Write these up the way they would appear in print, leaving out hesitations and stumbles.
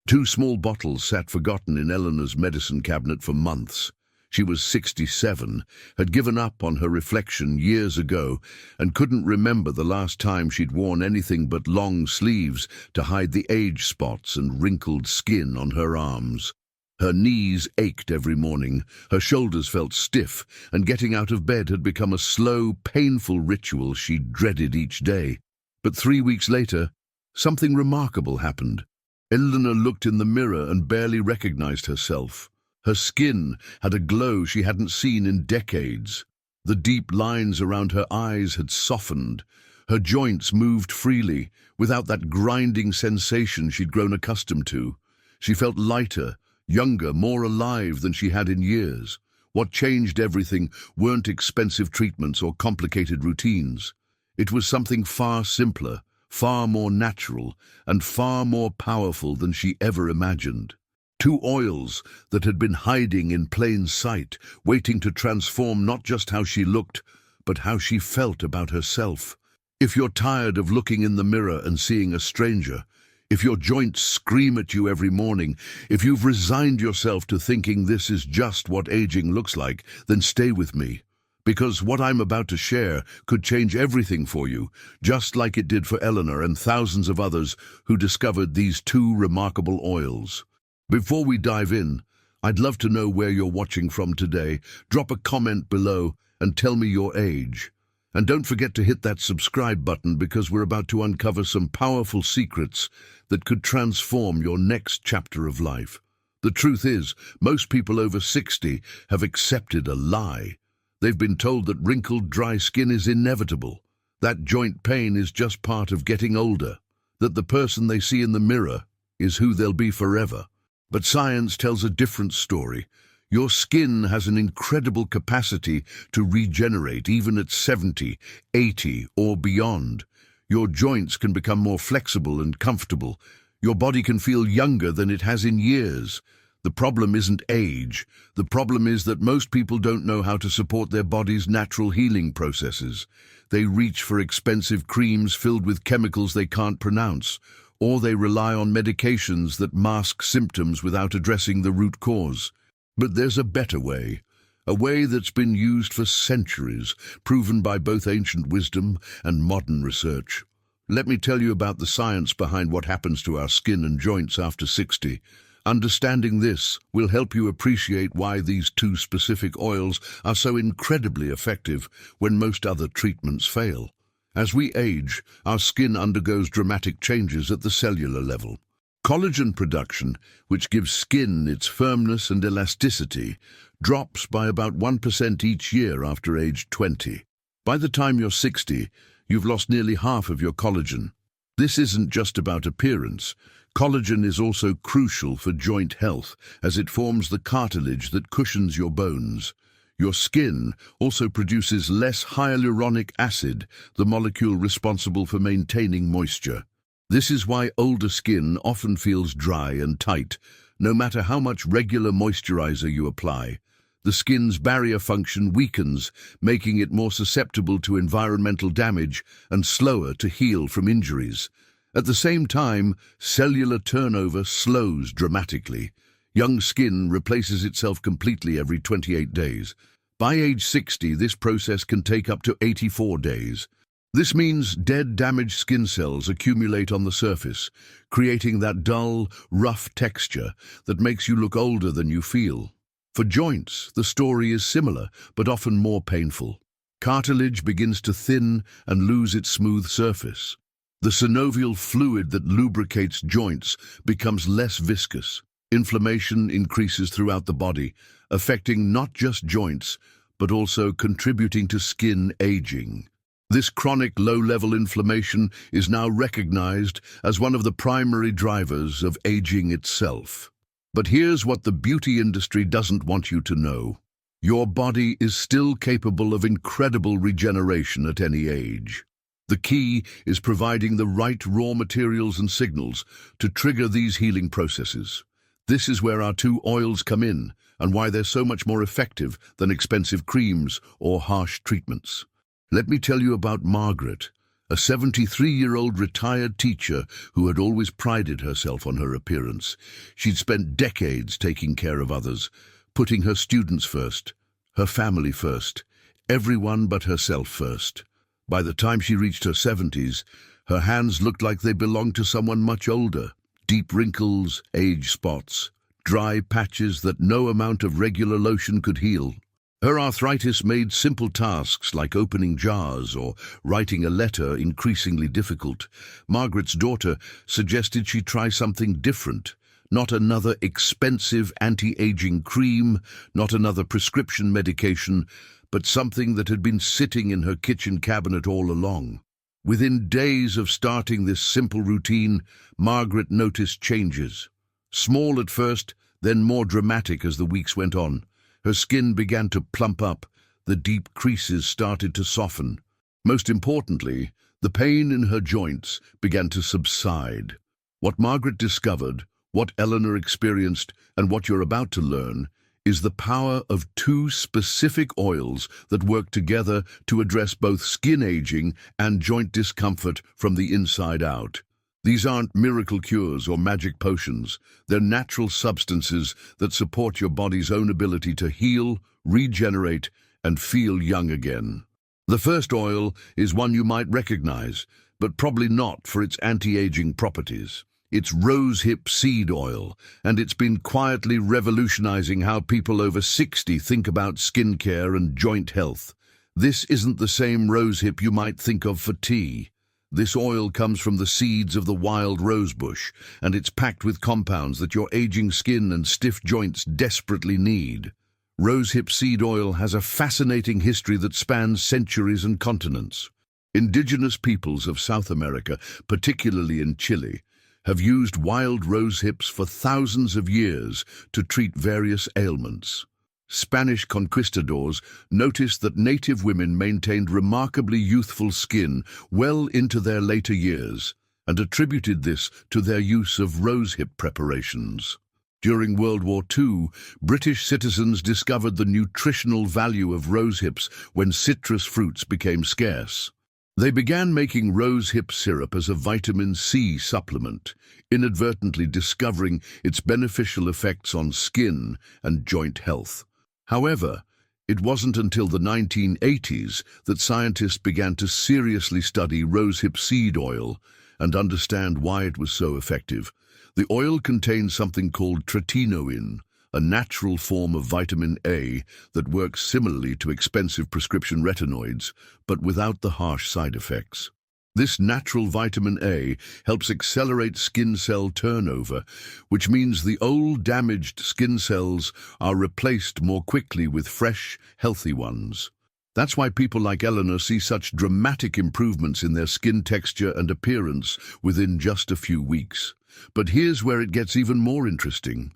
2 small bottles sat forgotten in Eleanor's medicine cabinet for months. She was 67, had given up on her reflection years ago, and couldn't remember the last time she'd worn anything but long sleeves to hide the age spots and wrinkled skin on her arms. Her knees ached every morning, her shoulders felt stiff, and getting out of bed had become a slow, painful ritual she dreaded each day. But 3 weeks later, something remarkable happened. Eleanor looked in the mirror and barely recognized herself. Her skin had a glow she hadn't seen in decades. The deep lines around her eyes had softened. Her joints moved freely, without that grinding sensation she'd grown accustomed to. She felt lighter, younger, more alive than she had in years. What changed everything weren't expensive treatments or complicated routines. It was something far simpler, far more natural, and far more powerful than she ever imagined. 2 oils that had been hiding in plain sight, waiting to transform not just how she looked, but how she felt about herself. If you're tired of looking in the mirror and seeing a stranger, if your joints scream at you every morning, if you've resigned yourself to thinking this is just what aging looks like, then stay with me. Because what I'm about to share could change everything for you, just like it did for Eleanor and thousands of others who discovered these 2 remarkable oils. Before we dive in, I'd love to know where you're watching from today. Drop a comment below and tell me your age. And don't forget to hit that subscribe button because we're about to uncover some powerful secrets that could transform your next chapter of life. The truth is, most people over 60 have accepted a lie. They've been told that wrinkled, dry skin is inevitable, that joint pain is just part of getting older, that the person they see in the mirror is who they'll be forever. But science tells a different story. Your skin has an incredible capacity to regenerate even at 70, 80, or beyond. Your joints can become more flexible and comfortable. Your body can feel younger than it has in years. The problem isn't age. The problem is that most people don't know how to support their body's natural healing processes. They reach for expensive creams filled with chemicals they can't pronounce, or they rely on medications that mask symptoms without addressing the root cause. But there's a better way, a way that's been used for centuries, proven by both ancient wisdom and modern research. Let me tell you about the science behind what happens to our skin and joints after 60. Understanding this will help you appreciate why these 2 specific oils are so incredibly effective when most other treatments fail. As we age, our skin undergoes dramatic changes at the cellular level. Collagen production, which gives skin its firmness and elasticity, drops by about 1% each year after age 20. By the time you're 60, you've lost nearly half of your collagen. This isn't just about appearance. Collagen is also crucial for joint health, as it forms the cartilage that cushions your bones. Your skin also produces less hyaluronic acid, the molecule responsible for maintaining moisture. This is why older skin often feels dry and tight, no matter how much regular moisturizer you apply. The skin's barrier function weakens, making it more susceptible to environmental damage and slower to heal from injuries. At the same time, cellular turnover slows dramatically. Young skin replaces itself completely every 28 days. By age 60, this process can take up to 84 days. This means dead, damaged skin cells accumulate on the surface, creating that dull, rough texture that makes you look older than you feel. For joints, the story is similar, but often more painful. Cartilage begins to thin and lose its smooth surface. The synovial fluid that lubricates joints becomes less viscous. Inflammation increases throughout the body, affecting not just joints, but also contributing to skin aging. This chronic low-level inflammation is now recognized as one of the primary drivers of aging itself. But here's what the beauty industry doesn't want you to know. Your body is still capable of incredible regeneration at any age. The key is providing the right raw materials and signals to trigger these healing processes. This is where our 2 oils come in, and why they're so much more effective than expensive creams or harsh treatments. Let me tell you about Margaret, a 73-year-old retired teacher who had always prided herself on her appearance. She'd spent decades taking care of others, putting her students first, her family first, everyone but herself first. By the time she reached her 70s, her hands looked like they belonged to someone much older. Deep wrinkles, age spots, dry patches that no amount of regular lotion could heal. Her arthritis made simple tasks like opening jars or writing a letter increasingly difficult. Margaret's daughter suggested she try something different. Not another expensive anti-aging cream, not another prescription medication, but something that had been sitting in her kitchen cabinet all along. Within days of starting this simple routine, Margaret noticed changes. Small at first, then more dramatic as the weeks went on. Her skin began to plump up, the deep creases started to soften. Most importantly, the pain in her joints began to subside. What Margaret discovered, what Eleanor experienced, and what you're about to learn is the power of two specific oils that work together to address both skin aging and joint discomfort from the inside out. These aren't miracle cures or magic potions. They're natural substances that support your body's own ability to heal, regenerate, and feel young again. The first oil is one you might recognize, but probably not for its anti-aging properties. It's rosehip seed oil, and it's been quietly revolutionizing how people over 60 think about skincare and joint health. This isn't the same rosehip you might think of for tea. This oil comes from the seeds of the wild rosebush, and it's packed with compounds that your aging skin and stiff joints desperately need. Rosehip seed oil has a fascinating history that spans centuries and continents. Indigenous peoples of South America, particularly in Chile, have used wild rosehips for thousands of years to treat various ailments. Spanish conquistadors noticed that native women maintained remarkably youthful skin well into their later years and attributed this to their use of rosehip preparations. During World War II, British citizens discovered the nutritional value of rosehips when citrus fruits became scarce. They began making rosehip syrup as a vitamin C supplement, inadvertently discovering its beneficial effects on skin and joint health. However, it wasn't until the 1980s that scientists began to seriously study rosehip seed oil and understand why it was so effective. The oil contains something called tretinoin, a natural form of vitamin A that works similarly to expensive prescription retinoids, but without the harsh side effects. This natural vitamin A helps accelerate skin cell turnover, which means the old damaged skin cells are replaced more quickly with fresh, healthy ones. That's why people like Eleanor see such dramatic improvements in their skin texture and appearance within just a few weeks. But here's where it gets even more interesting.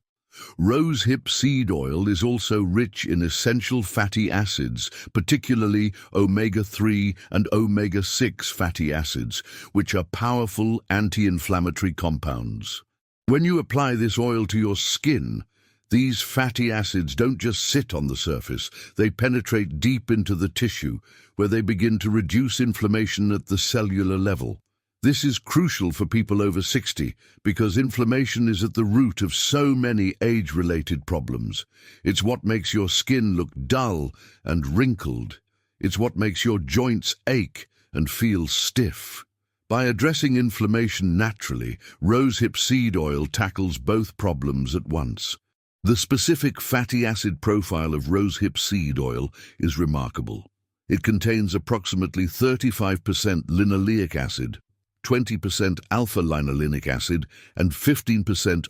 Rosehip seed oil is also rich in essential fatty acids, particularly omega-3 and omega-6 fatty acids, which are powerful anti-inflammatory compounds. When you apply this oil to your skin, these fatty acids don't just sit on the surface, they penetrate deep into the tissue, where they begin to reduce inflammation at the cellular level. This is crucial for people over 60 because inflammation is at the root of so many age-related problems. It's what makes your skin look dull and wrinkled. It's what makes your joints ache and feel stiff. By addressing inflammation naturally, rosehip seed oil tackles both problems at once. The specific fatty acid profile of rosehip seed oil is remarkable. It contains approximately 35% linoleic acid, 20% alpha-linolenic acid, and 15%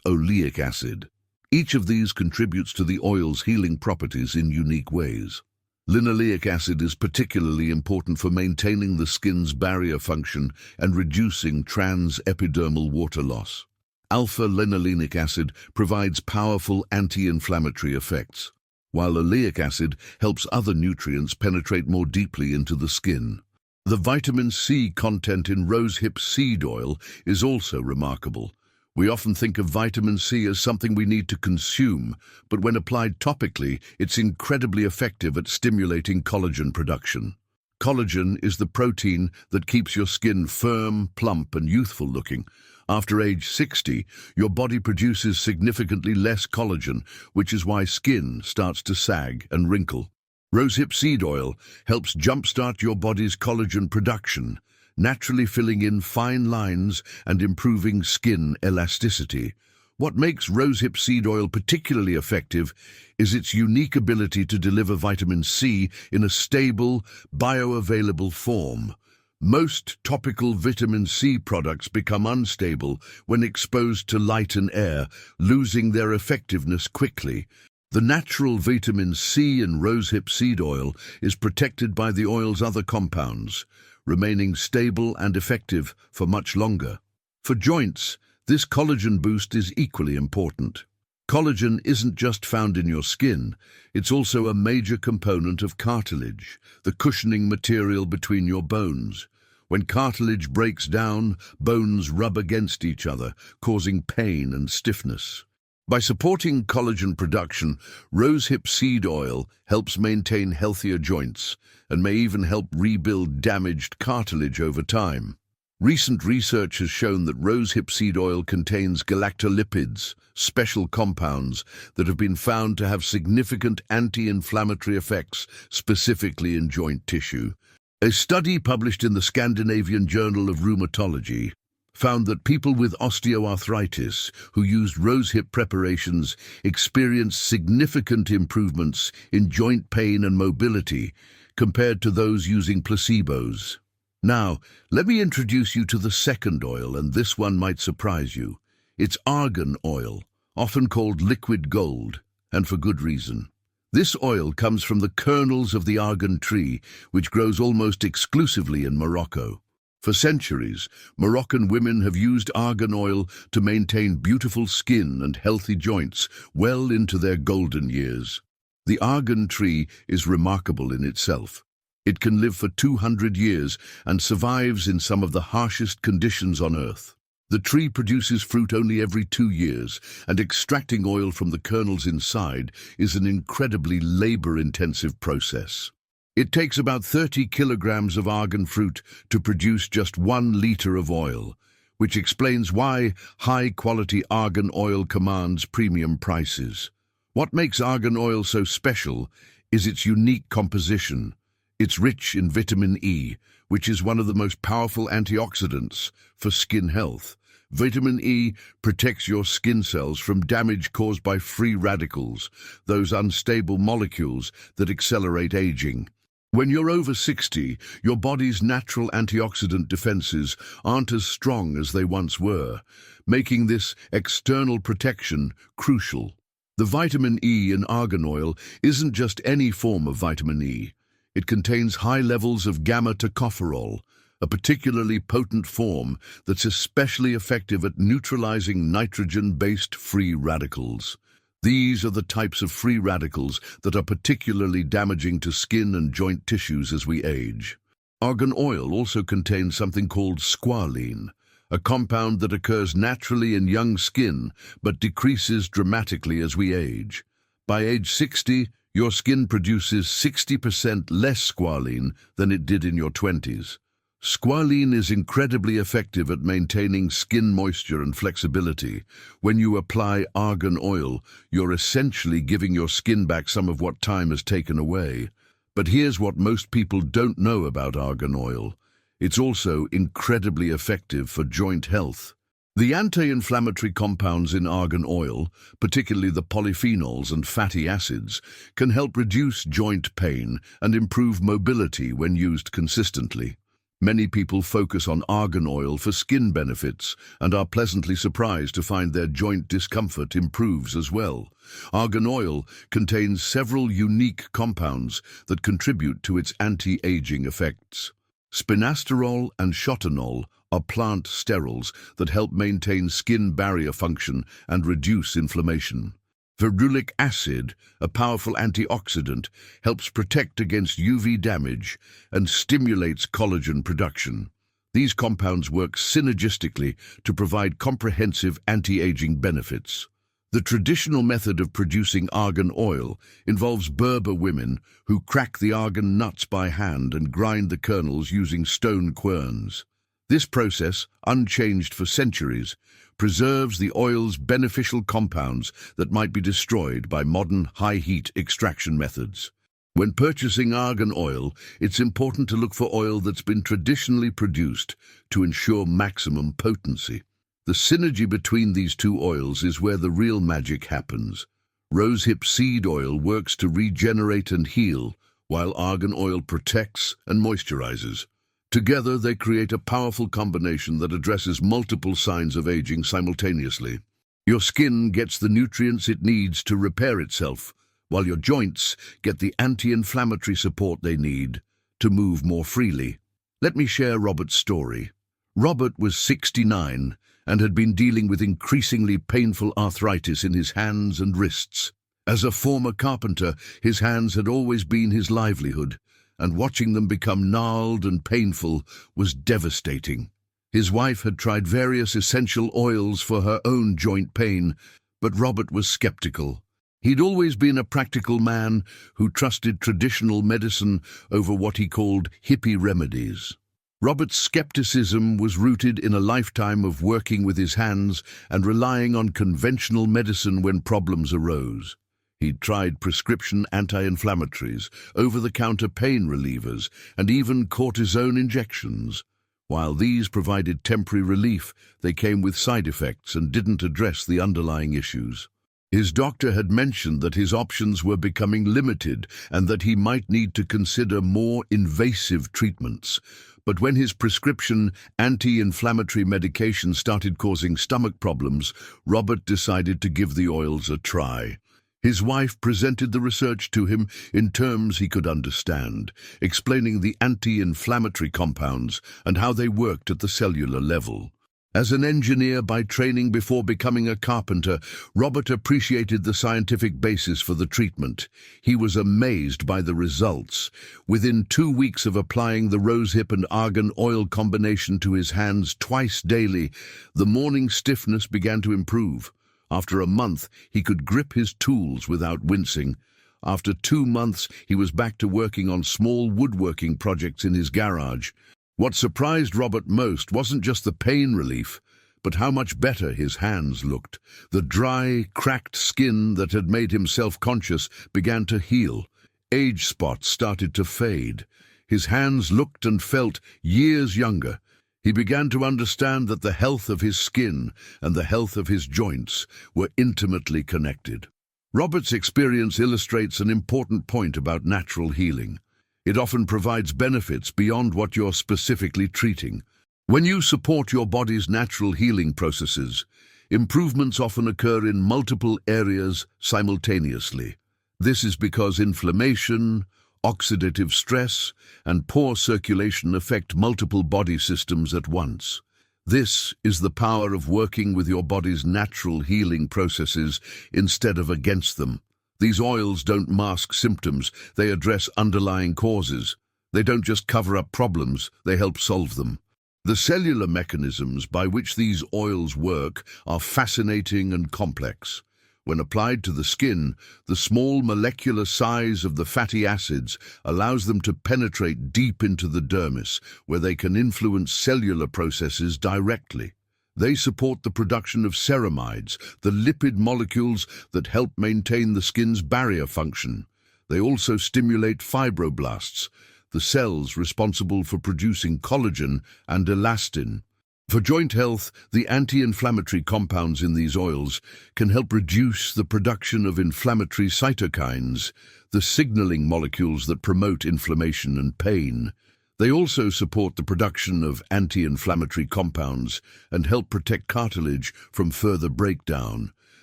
oleic acid. Each of these contributes to the oil's healing properties in unique ways. Linoleic acid is particularly important for maintaining the skin's barrier function and reducing transepidermal water loss. Alpha-linolenic acid provides powerful anti-inflammatory effects, while oleic acid helps other nutrients penetrate more deeply into the skin. The vitamin C content in rosehip seed oil is also remarkable. We often think of vitamin C as something we need to consume, but when applied topically, it's incredibly effective at stimulating collagen production. Collagen is the protein that keeps your skin firm, plump, and youthful looking. After age 60, your body produces significantly less collagen, which is why skin starts to sag and wrinkle. Rosehip seed oil helps jumpstart your body's collagen production, naturally filling in fine lines and improving skin elasticity. What makes rosehip seed oil particularly effective is its unique ability to deliver vitamin C in a stable, bioavailable form. Most topical vitamin C products become unstable when exposed to light and air, losing their effectiveness quickly. The natural vitamin C in rosehip seed oil is protected by the oil's other compounds, remaining stable and effective for much longer. For joints, this collagen boost is equally important. Collagen isn't just found in your skin, it's also a major component of cartilage, the cushioning material between your bones. When cartilage breaks down, bones rub against each other, causing pain and stiffness. By supporting collagen production, rosehip seed oil helps maintain healthier joints and may even help rebuild damaged cartilage over time. Recent research has shown that rosehip seed oil contains galactolipids, special compounds that have been found to have significant anti-inflammatory effects, specifically in joint tissue. A study published in the Scandinavian Journal of Rheumatology found that people with osteoarthritis who used rosehip preparations experienced significant improvements in joint pain and mobility compared to those using placebos. Now, let me introduce you to the second oil, and this one might surprise you. It's argan oil, often called liquid gold, and for good reason. This oil comes from the kernels of the argan tree, which grows almost exclusively in Morocco. For centuries, Moroccan women have used argan oil to maintain beautiful skin and healthy joints well into their golden years. The argan tree is remarkable in itself. It can live for 200 years and survives in some of the harshest conditions on Earth. The tree produces fruit only every 2 years, and extracting oil from the kernels inside is an incredibly labor-intensive process. It takes about 30 kilograms of argan fruit to produce just 1 liter of oil, which explains why high-quality argan oil commands premium prices. What makes argan oil so special is its unique composition. It's rich in vitamin E, which is one of the most powerful antioxidants for skin health. Vitamin E protects your skin cells from damage caused by free radicals, those unstable molecules that accelerate aging. When you're over 60, your body's natural antioxidant defenses aren't as strong as they once were, making this external protection crucial. The vitamin E in argan oil isn't just any form of vitamin E. It contains high levels of gamma-tocopherol, a particularly potent form that's especially effective at neutralizing nitrogen-based free radicals. These are the types of free radicals that are particularly damaging to skin and joint tissues as we age. Argan oil also contains something called squalene, a compound that occurs naturally in young skin but decreases dramatically as we age. By age 60, your skin produces 60% less squalene than it did in your 20s. Squalene is incredibly effective at maintaining skin moisture and flexibility. When you apply argan oil, you're essentially giving your skin back some of what time has taken away. But here's what most people don't know about argan oil. It's also incredibly effective for joint health. The anti-inflammatory compounds in argan oil, particularly the polyphenols and fatty acids, can help reduce joint pain and improve mobility when used consistently. Many people focus on argan oil for skin benefits and are pleasantly surprised to find their joint discomfort improves as well. Argan oil contains several unique compounds that contribute to its anti-aging effects. Spinasterol and shotanol are plant sterols that help maintain skin barrier function and reduce inflammation. Ferulic acid, a powerful antioxidant, helps protect against UV damage and stimulates collagen production. These compounds work synergistically to provide comprehensive anti-aging benefits. The traditional method of producing argan oil involves Berber women who crack the argan nuts by hand and grind the kernels using stone querns. This process, unchanged for centuries, preserves the oil's beneficial compounds that might be destroyed by modern high-heat extraction methods. When purchasing argan oil, it's important to look for oil that's been traditionally produced to ensure maximum potency. The synergy between these two oils is where the real magic happens. Rosehip seed oil works to regenerate and heal, while argan oil protects and moisturizes. Together, they create a powerful combination that addresses multiple signs of aging simultaneously. Your skin gets the nutrients it needs to repair itself, while your joints get the anti-inflammatory support they need to move more freely. Let me share Robert's story. Robert was 69 and had been dealing with increasingly painful arthritis in his hands and wrists. As a former carpenter, his hands had always been his livelihood, and watching them become gnarled and painful was devastating. His wife had tried various essential oils for her own joint pain, but Robert was skeptical. He'd always been a practical man who trusted traditional medicine over what he called hippie remedies. Robert's skepticism was rooted in a lifetime of working with his hands and relying on conventional medicine when problems arose. He'd tried prescription anti-inflammatories, over-the-counter pain relievers, and even cortisone injections. While these provided temporary relief, they came with side effects and didn't address the underlying issues. His doctor had mentioned that his options were becoming limited and that he might need to consider more invasive treatments. But when his prescription anti-inflammatory medication started causing stomach problems, Robert decided to give the oils a try. His wife presented the research to him in terms he could understand, explaining the anti-inflammatory compounds and how they worked at the cellular level. As an engineer by training before becoming a carpenter, Robert appreciated the scientific basis for the treatment. He was amazed by the results. Within 2 weeks of applying the rosehip and argan oil combination to his hands twice daily, the morning stiffness began to improve. After a month, he could grip his tools without wincing. After 2 months, he was back to working on small woodworking projects in his garage. What surprised Robert most wasn't just the pain relief, but how much better his hands looked. The dry, cracked skin that had made him self-conscious began to heal. Age spots started to fade. His hands looked and felt years younger. He began to understand that the health of his skin and the health of his joints were intimately connected. Robert's experience illustrates an important point about natural healing. It often provides benefits beyond what you're specifically treating. When you support your body's natural healing processes, improvements often occur in multiple areas simultaneously. This is because inflammation, oxidative stress, and poor circulation affect multiple body systems at once. This is the power of working with your body's natural healing processes instead of against them. These oils don't mask symptoms, they address underlying causes. They don't just cover up problems, they help solve them. The cellular mechanisms by which these oils work are fascinating and complex. When applied to the skin, the small molecular size of the fatty acids allows them to penetrate deep into the dermis, where they can influence cellular processes directly. They support the production of ceramides, the lipid molecules that help maintain the skin's barrier function. They also stimulate fibroblasts, the cells responsible for producing collagen and elastin. For joint health, the anti-inflammatory compounds in these oils can help reduce the production of inflammatory cytokines, the signaling molecules that promote inflammation and pain. They also support the production of anti-inflammatory compounds and help protect cartilage from further breakdown.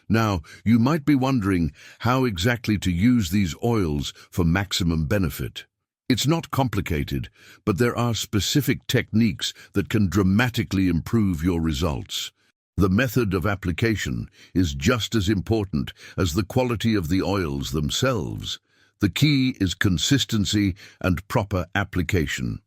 Now, you might be wondering how exactly to use these oils for maximum benefit. It's not complicated, but there are specific techniques that can dramatically improve your results. The method of application is just as important as the quality of the oils themselves. The key is consistency and proper application.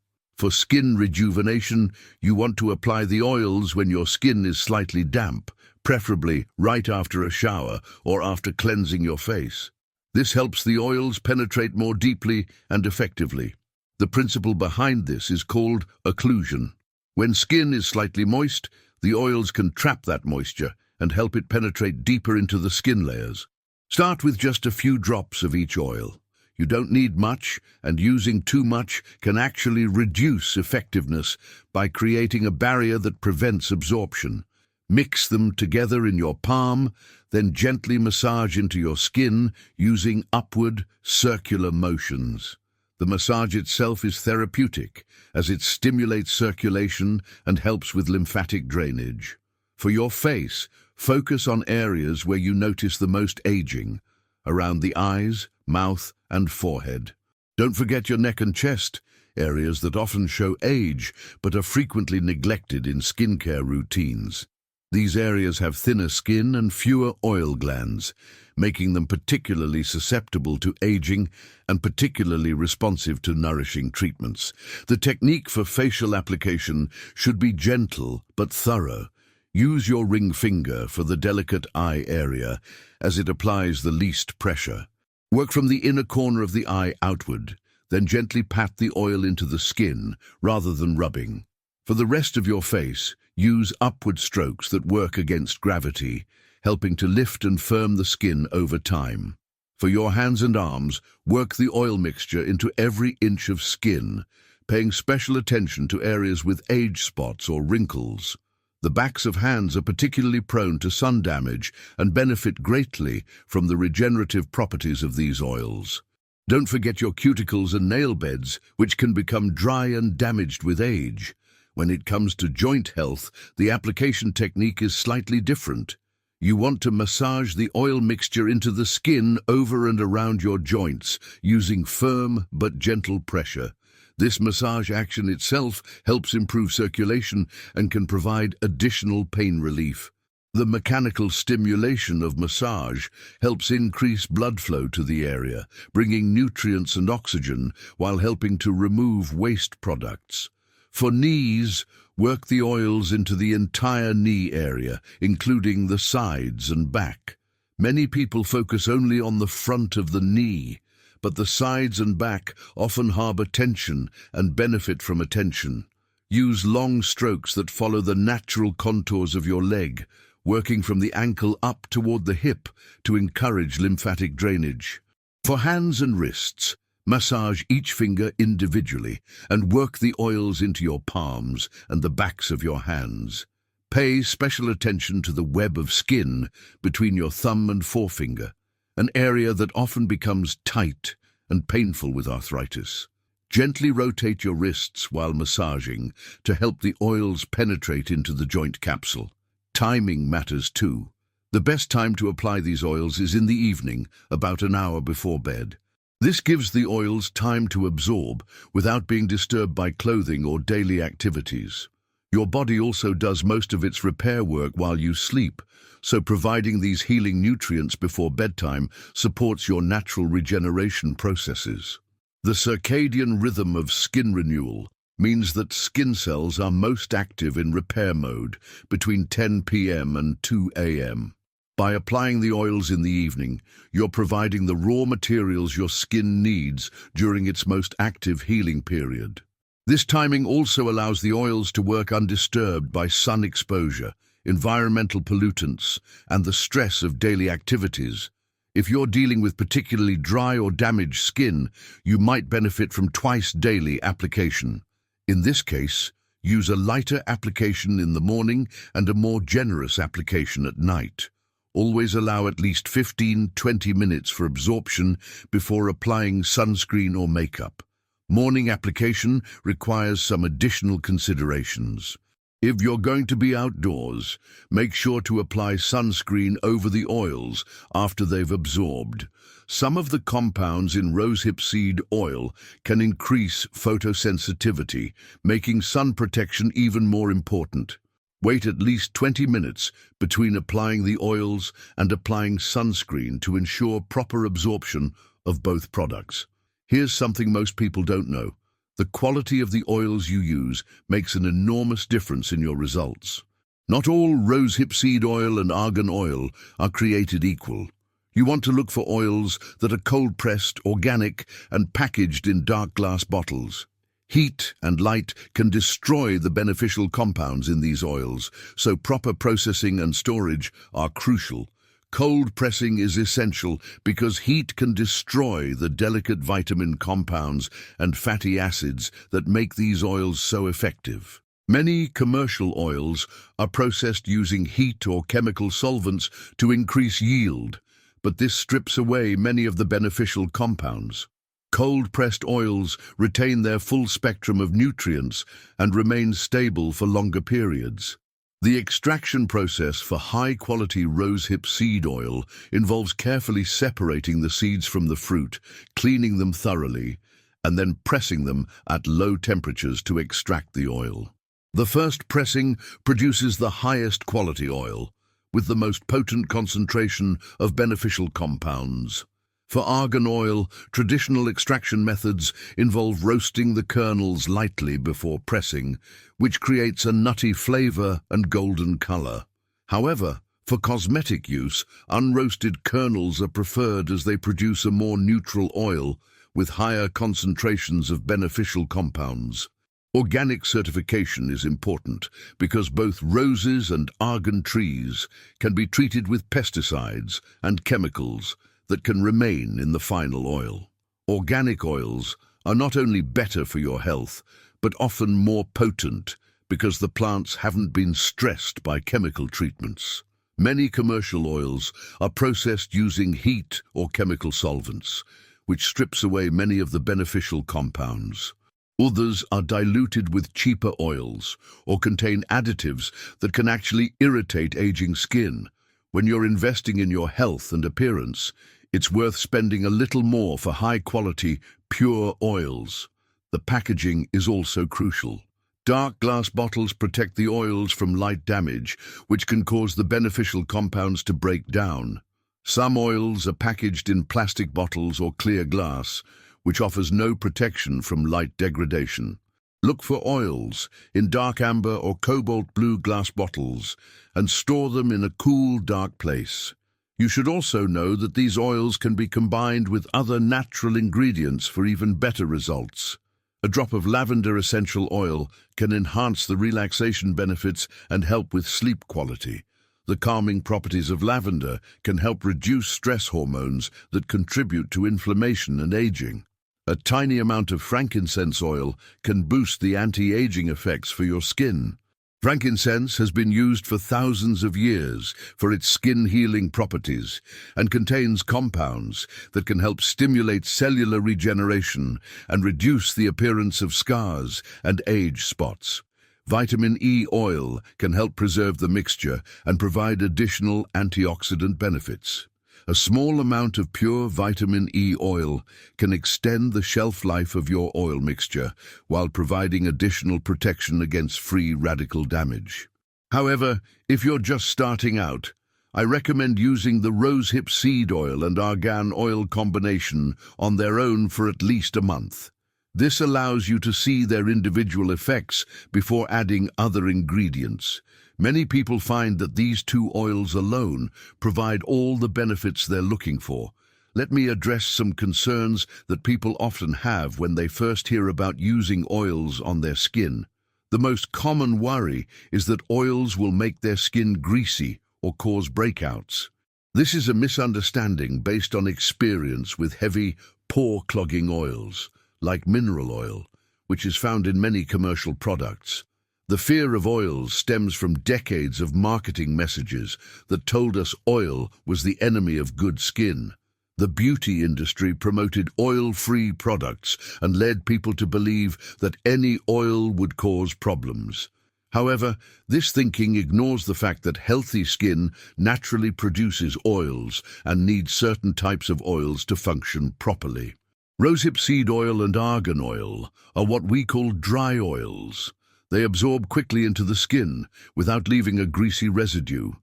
For skin rejuvenation, you want to apply the oils when your skin is slightly damp, preferably right after a shower or after cleansing your face. This helps the oils penetrate more deeply and effectively. The principle behind this is called occlusion. When skin is slightly moist, the oils can trap that moisture and help it penetrate deeper into the skin layers. Start with just a few drops of each oil. You don't need much, and using too much can actually reduce effectiveness by creating a barrier that prevents absorption. Mix them together in your palm, then gently massage into your skin using upward, circular motions. The massage itself is therapeutic, as it stimulates circulation and helps with lymphatic drainage. For your face, focus on areas where you notice the most aging, around the eyes, mouth, and forehead. Don't forget your neck and chest, areas that often show age but are frequently neglected in skincare routines. These areas have thinner skin and fewer oil glands, making them particularly susceptible to aging and particularly responsive to nourishing treatments. The technique for facial application should be gentle but thorough. Use your ring finger for the delicate eye area, as it applies the least pressure. Work from the inner corner of the eye outward, then gently pat the oil into the skin rather than rubbing. For the rest of your face, use upward strokes that work against gravity, helping to lift and firm the skin over time. For your hands and arms, work the oil mixture into every inch of skin, paying special attention to areas with age spots or wrinkles. The backs of hands are particularly prone to sun damage and benefit greatly from the regenerative properties of these oils. Don't forget your cuticles and nail beds, which can become dry and damaged with age. When it comes to joint health, the application technique is slightly different. You want to massage the oil mixture into the skin over and around your joints, using firm but gentle pressure. This massage action itself helps improve circulation and can provide additional pain relief. The mechanical stimulation of massage helps increase blood flow to the area, bringing nutrients and oxygen while helping to remove waste products. For knees, work the oils into the entire knee area, including the sides and back. Many people focus only on the front of the knee, but the sides and back often harbor tension and benefit from attention. Use long strokes that follow the natural contours of your leg, working from the ankle up toward the hip to encourage lymphatic drainage. For hands and wrists, massage each finger individually and work the oils into your palms and the backs of your hands. Pay special attention to the web of skin between your thumb and forefinger, an area that often becomes tight and painful with arthritis. Gently rotate your wrists while massaging to help the oils penetrate into the joint capsule. Timing matters too. The best time to apply these oils is in the evening, about an hour before bed. This gives the oils time to absorb without being disturbed by clothing or daily activities. Your body also does most of its repair work while you sleep, so providing these healing nutrients before bedtime supports your natural regeneration processes. The circadian rhythm of skin renewal means that skin cells are most active in repair mode between 10 p.m. and 2 a.m. By applying the oils in the evening, you're providing the raw materials your skin needs during its most active healing period. This timing also allows the oils to work undisturbed by sun exposure, environmental pollutants, and the stress of daily activities. If you're dealing with particularly dry or damaged skin, you might benefit from twice daily application. In this case, use a lighter application in the morning and a more generous application at night. Always allow at least 15-20 minutes for absorption before applying sunscreen or makeup. Morning application requires some additional considerations. If you're going to be outdoors, make sure to apply sunscreen over the oils after they've absorbed. Some of the compounds in rosehip seed oil can increase photosensitivity, making sun protection even more important. Wait at least 20 minutes between applying the oils and applying sunscreen to ensure proper absorption of both products. Here's something most people don't know. The quality of the oils you use makes an enormous difference in your results. Not all rosehip seed oil and argan oil are created equal. You want to look for oils that are cold-pressed, organic, and packaged in dark glass bottles. Heat and light can destroy the beneficial compounds in these oils, so proper processing and storage are crucial. Cold pressing is essential because heat can destroy the delicate vitamin compounds and fatty acids that make these oils so effective. Many commercial oils are processed using heat or chemical solvents to increase yield, but this strips away many of the beneficial compounds. Cold-pressed oils retain their full spectrum of nutrients and remain stable for longer periods. The extraction process for high-quality rosehip seed oil involves carefully separating the seeds from the fruit, cleaning them thoroughly, and then pressing them at low temperatures to extract the oil. The first pressing produces the highest quality oil, with the most potent concentration of beneficial compounds. For argan oil, traditional extraction methods involve roasting the kernels lightly before pressing, which creates a nutty flavor and golden color. However, for cosmetic use, unroasted kernels are preferred as they produce a more neutral oil with higher concentrations of beneficial compounds. Organic certification is important because both roses and argan trees can be treated with pesticides and chemicals that can remain in the final oil. Organic oils are not only better for your health, but often more potent because the plants haven't been stressed by chemical treatments. Many commercial oils are processed using heat or chemical solvents, which strips away many of the beneficial compounds. Others are diluted with cheaper oils or contain additives that can actually irritate aging skin. When you're investing in your health and appearance, it's worth spending a little more for high-quality, pure oils. The packaging is also crucial. Dark glass bottles protect the oils from light damage, which can cause the beneficial compounds to break down. Some oils are packaged in plastic bottles or clear glass, which offers no protection from light degradation. Look for oils in dark amber or cobalt blue glass bottles and store them in a cool, dark place. You should also know that these oils can be combined with other natural ingredients for even better results. A drop of lavender essential oil can enhance the relaxation benefits and help with sleep quality. The calming properties of lavender can help reduce stress hormones that contribute to inflammation and aging. A tiny amount of frankincense oil can boost the anti-aging effects for your skin. Frankincense has been used for thousands of years for its skin-healing properties and contains compounds that can help stimulate cellular regeneration and reduce the appearance of scars and age spots. Vitamin E oil can help preserve the mixture and provide additional antioxidant benefits. A small amount of pure vitamin E oil can extend the shelf life of your oil mixture while providing additional protection against free radical damage. However, if you're just starting out, I recommend using the rosehip seed oil and argan oil combination on their own for at least a month. This allows you to see their individual effects before adding other ingredients. Many people find that these two oils alone provide all the benefits they're looking for. Let me address some concerns that people often have when they first hear about using oils on their skin. The most common worry is that oils will make their skin greasy or cause breakouts. This is a misunderstanding based on experience with heavy, pore-clogging oils, like mineral oil, which is found in many commercial products. The fear of oils stems from decades of marketing messages that told us oil was the enemy of good skin. The beauty industry promoted oil-free products and led people to believe that any oil would cause problems. However, this thinking ignores the fact that healthy skin naturally produces oils and needs certain types of oils to function properly. Rosehip seed oil and argan oil are what we call dry oils. They absorb quickly into the skin without leaving a greasy residue.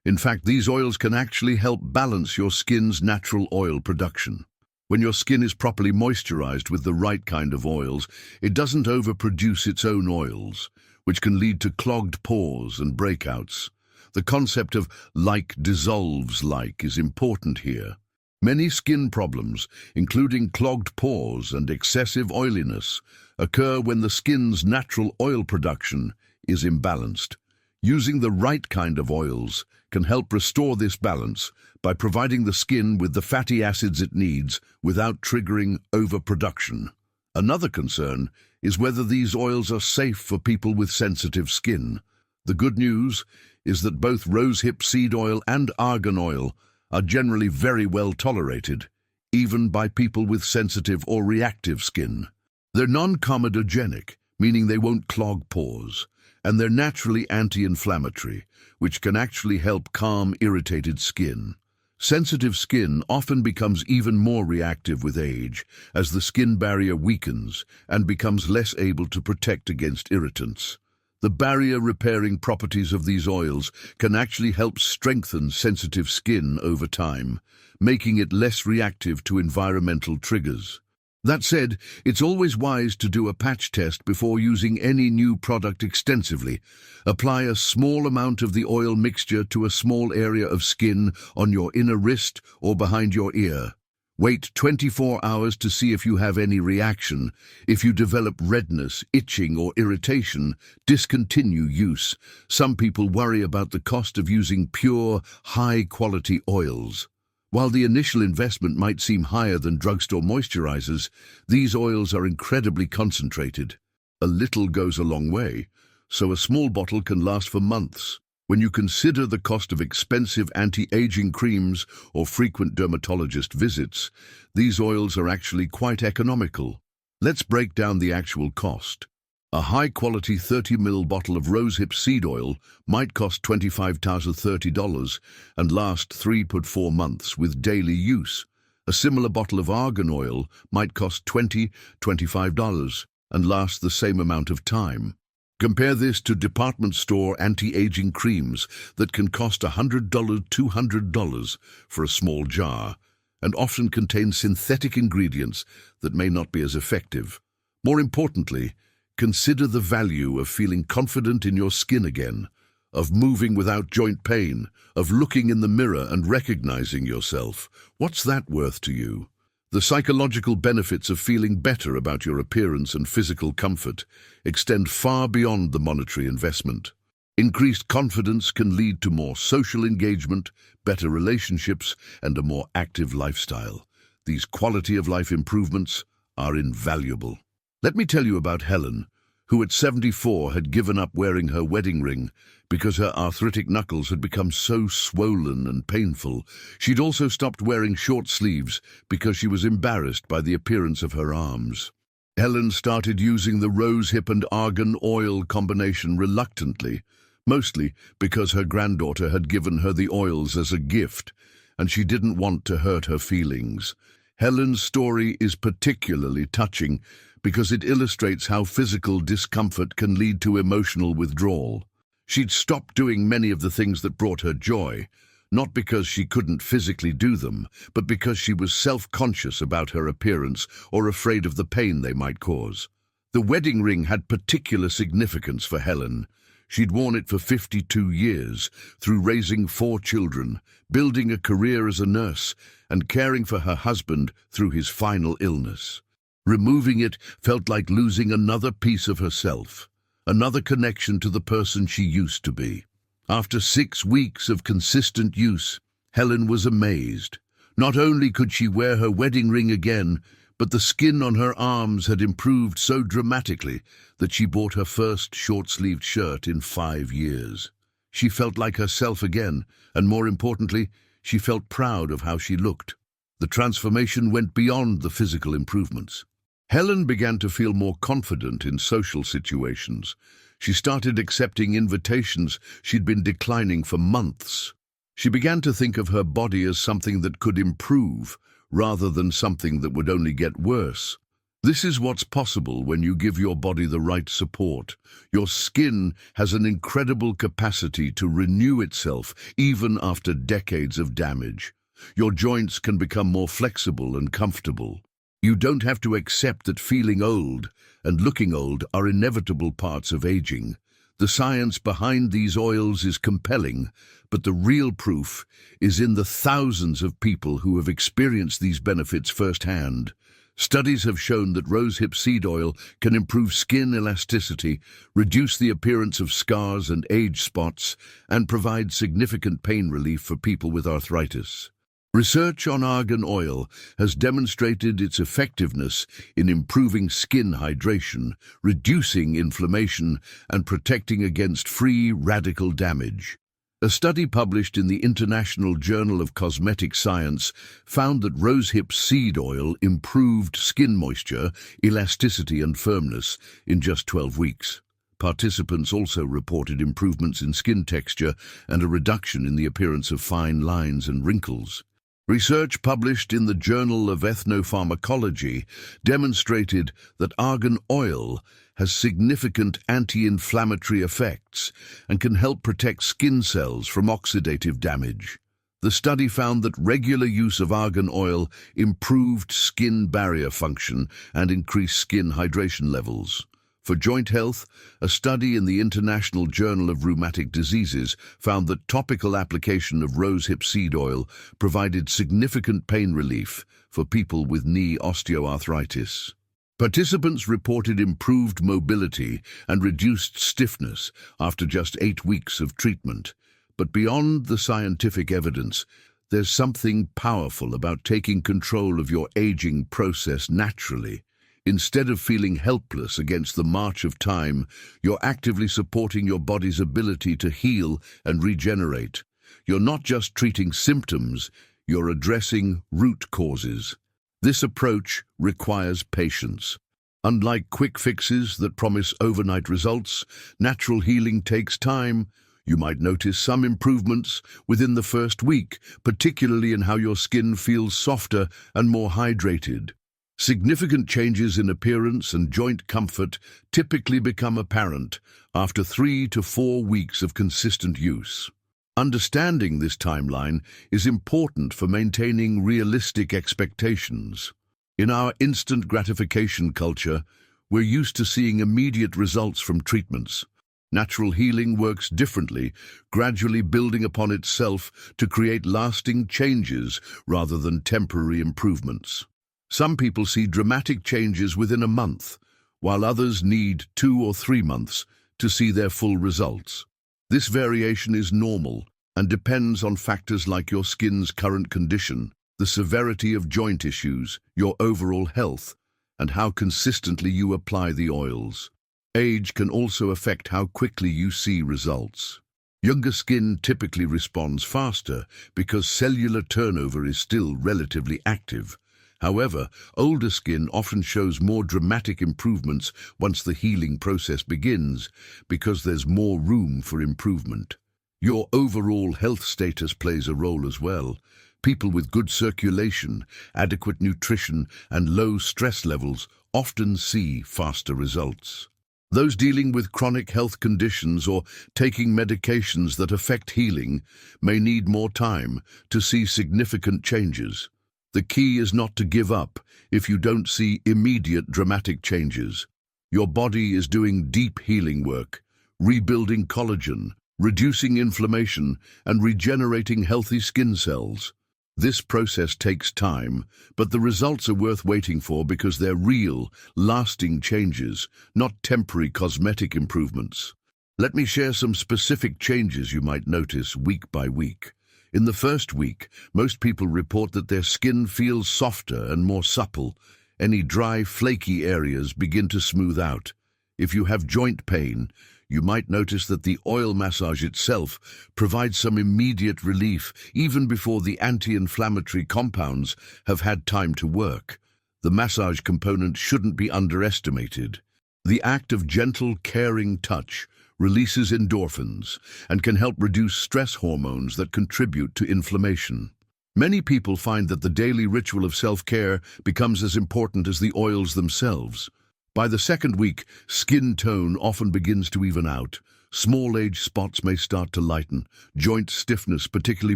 In fact, these oils can actually help balance your skin's natural oil production. When your skin is properly moisturized with the right kind of oils, it doesn't overproduce its own oils, which can lead to clogged pores and breakouts. The concept of like dissolves like is important here. Many skin problems, including clogged pores and excessive oiliness, occur when the skin's natural oil production is imbalanced. Using the right kind of oils can help restore this balance by providing the skin with the fatty acids it needs without triggering overproduction. Another concern is whether these oils are safe for people with sensitive skin. The good news is that both rosehip seed oil and argan oil are generally very well tolerated, even by people with sensitive or reactive skin. They're non-comedogenic, meaning they won't clog pores, and they're naturally anti-inflammatory, which can actually help calm irritated skin. Sensitive skin often becomes even more reactive with age, as the skin barrier weakens and becomes less able to protect against irritants. The barrier-repairing properties of these oils can actually help strengthen sensitive skin over time, making it less reactive to environmental triggers. That said, it's always wise to do a patch test before using any new product extensively. Apply a small amount of the oil mixture to a small area of skin on your inner wrist or behind your ear. Wait 24 hours to see if you have any reaction. If you develop redness, itching, or irritation, discontinue use. Some people worry about the cost of using pure, high-quality oils. While the initial investment might seem higher than drugstore moisturizers, these oils are incredibly concentrated. A little goes a long way, so a small bottle can last for months. When you consider the cost of expensive anti-aging creams or frequent dermatologist visits, these oils are actually quite economical. Let's break down the actual cost. A high-quality 30 ml bottle of rosehip seed oil might cost $25 to $30 and last 3 to 4 months with daily use. A similar bottle of argan oil might cost $20 to $25 and last the same amount of time. Compare this to department store anti-aging creams that can cost $100 to $200 for a small jar and often contain synthetic ingredients that may not be as effective. More importantly, consider the value of feeling confident in your skin again, of moving without joint pain, of looking in the mirror and recognizing yourself. What's that worth to you? The psychological benefits of feeling better about your appearance and physical comfort extend far beyond the monetary investment. Increased confidence can lead to more social engagement, better relationships, and a more active lifestyle. These quality-of-life improvements are invaluable. Let me tell you about Helen, who at 74 had given up wearing her wedding ring because her arthritic knuckles had become so swollen and painful. She'd also stopped wearing short sleeves because she was embarrassed by the appearance of her arms. Helen started using the rosehip and argan oil combination reluctantly, mostly because her granddaughter had given her the oils as a gift, and she didn't want to hurt her feelings. Helen's story is particularly touching because it illustrates how physical discomfort can lead to emotional withdrawal. She'd stopped doing many of the things that brought her joy, not because she couldn't physically do them, but because she was self-conscious about her appearance or afraid of the pain they might cause. The wedding ring had particular significance for Helen. She'd worn it for 52 years, through raising 4 children, building a career as a nurse, and caring for her husband through his final illness. Removing it felt like losing another piece of herself, another connection to the person she used to be. After 6 weeks of consistent use, Helen was amazed. Not only could she wear her wedding ring again, but the skin on her arms had improved so dramatically that she bought her first short-sleeved shirt in 5 years. She felt like herself again, and more importantly, she felt proud of how she looked. The transformation went beyond the physical improvements. Helen began to feel more confident in social situations. She started accepting invitations she'd been declining for months. She began to think of her body as something that could improve, rather than something that would only get worse. This is what's possible when you give your body the right support. Your skin has an incredible capacity to renew itself even after decades of damage. Your joints can become more flexible and comfortable. You don't have to accept that feeling old and looking old are inevitable parts of aging. The science behind these oils is compelling, but the real proof is in the thousands of people who have experienced these benefits firsthand. Studies have shown that rosehip seed oil can improve skin elasticity, reduce the appearance of scars and age spots, and provide significant pain relief for people with arthritis. Research on argan oil has demonstrated its effectiveness in improving skin hydration, reducing inflammation, and protecting against free radical damage. A study published in the International Journal of Cosmetic Science found that rosehip seed oil improved skin moisture, elasticity, and firmness in just 12 weeks. Participants also reported improvements in skin texture and a reduction in the appearance of fine lines and wrinkles. Research published in the Journal of Ethnopharmacology demonstrated that argan oil has significant anti-inflammatory effects and can help protect skin cells from oxidative damage. The study found that regular use of argan oil improved skin barrier function and increased skin hydration levels. For joint health, a study in the International Journal of Rheumatic Diseases found that topical application of rosehip seed oil provided significant pain relief for people with knee osteoarthritis. Participants reported improved mobility and reduced stiffness after just 8 weeks of treatment. But beyond the scientific evidence, there's something powerful about taking control of your aging process naturally. Instead of feeling helpless against the march of time, you're actively supporting your body's ability to heal and regenerate. You're not just treating symptoms, you're addressing root causes. This approach requires patience. Unlike quick fixes that promise overnight results, natural healing takes time. You might notice some improvements within the first week, particularly in how your skin feels softer and more hydrated. Significant changes in appearance and joint comfort typically become apparent after 3 to 4 weeks of consistent use. Understanding this timeline is important for maintaining realistic expectations. In our instant gratification culture, we're used to seeing immediate results from treatments. Natural healing works differently, gradually building upon itself to create lasting changes rather than temporary improvements. Some people see dramatic changes within a month, while others need 2 or 3 months to see their full results. This variation is normal and depends on factors like your skin's current condition, the severity of joint issues, your overall health, and how consistently you apply the oils. Age can also affect how quickly you see results. Younger skin typically responds faster because cellular turnover is still relatively active. However, older skin often shows more dramatic improvements once the healing process begins because there's more room for improvement. Your overall health status plays a role as well. People with good circulation, adequate nutrition, and low stress levels often see faster results. Those dealing with chronic health conditions or taking medications that affect healing may need more time to see significant changes. The key is not to give up if you don't see immediate dramatic changes. Your body is doing deep healing work, rebuilding collagen, reducing inflammation, and regenerating healthy skin cells. This process takes time, but the results are worth waiting for because they're real, lasting changes, not temporary cosmetic improvements. Let me share some specific changes you might notice week by week. In the first week, most people report that their skin feels softer and more supple. Any dry, flaky areas begin to smooth out. If you have joint pain, you might notice that the oil massage itself provides some immediate relief even before the anti-inflammatory compounds have had time to work. The massage component shouldn't be underestimated. The act of gentle, caring touch releases endorphins and can help reduce stress hormones that contribute to inflammation. Many people find that the daily ritual of self-care becomes as important as the oils themselves. By the second week, skin tone often begins to even out. Small age spots may start to lighten. Joint stiffness, particularly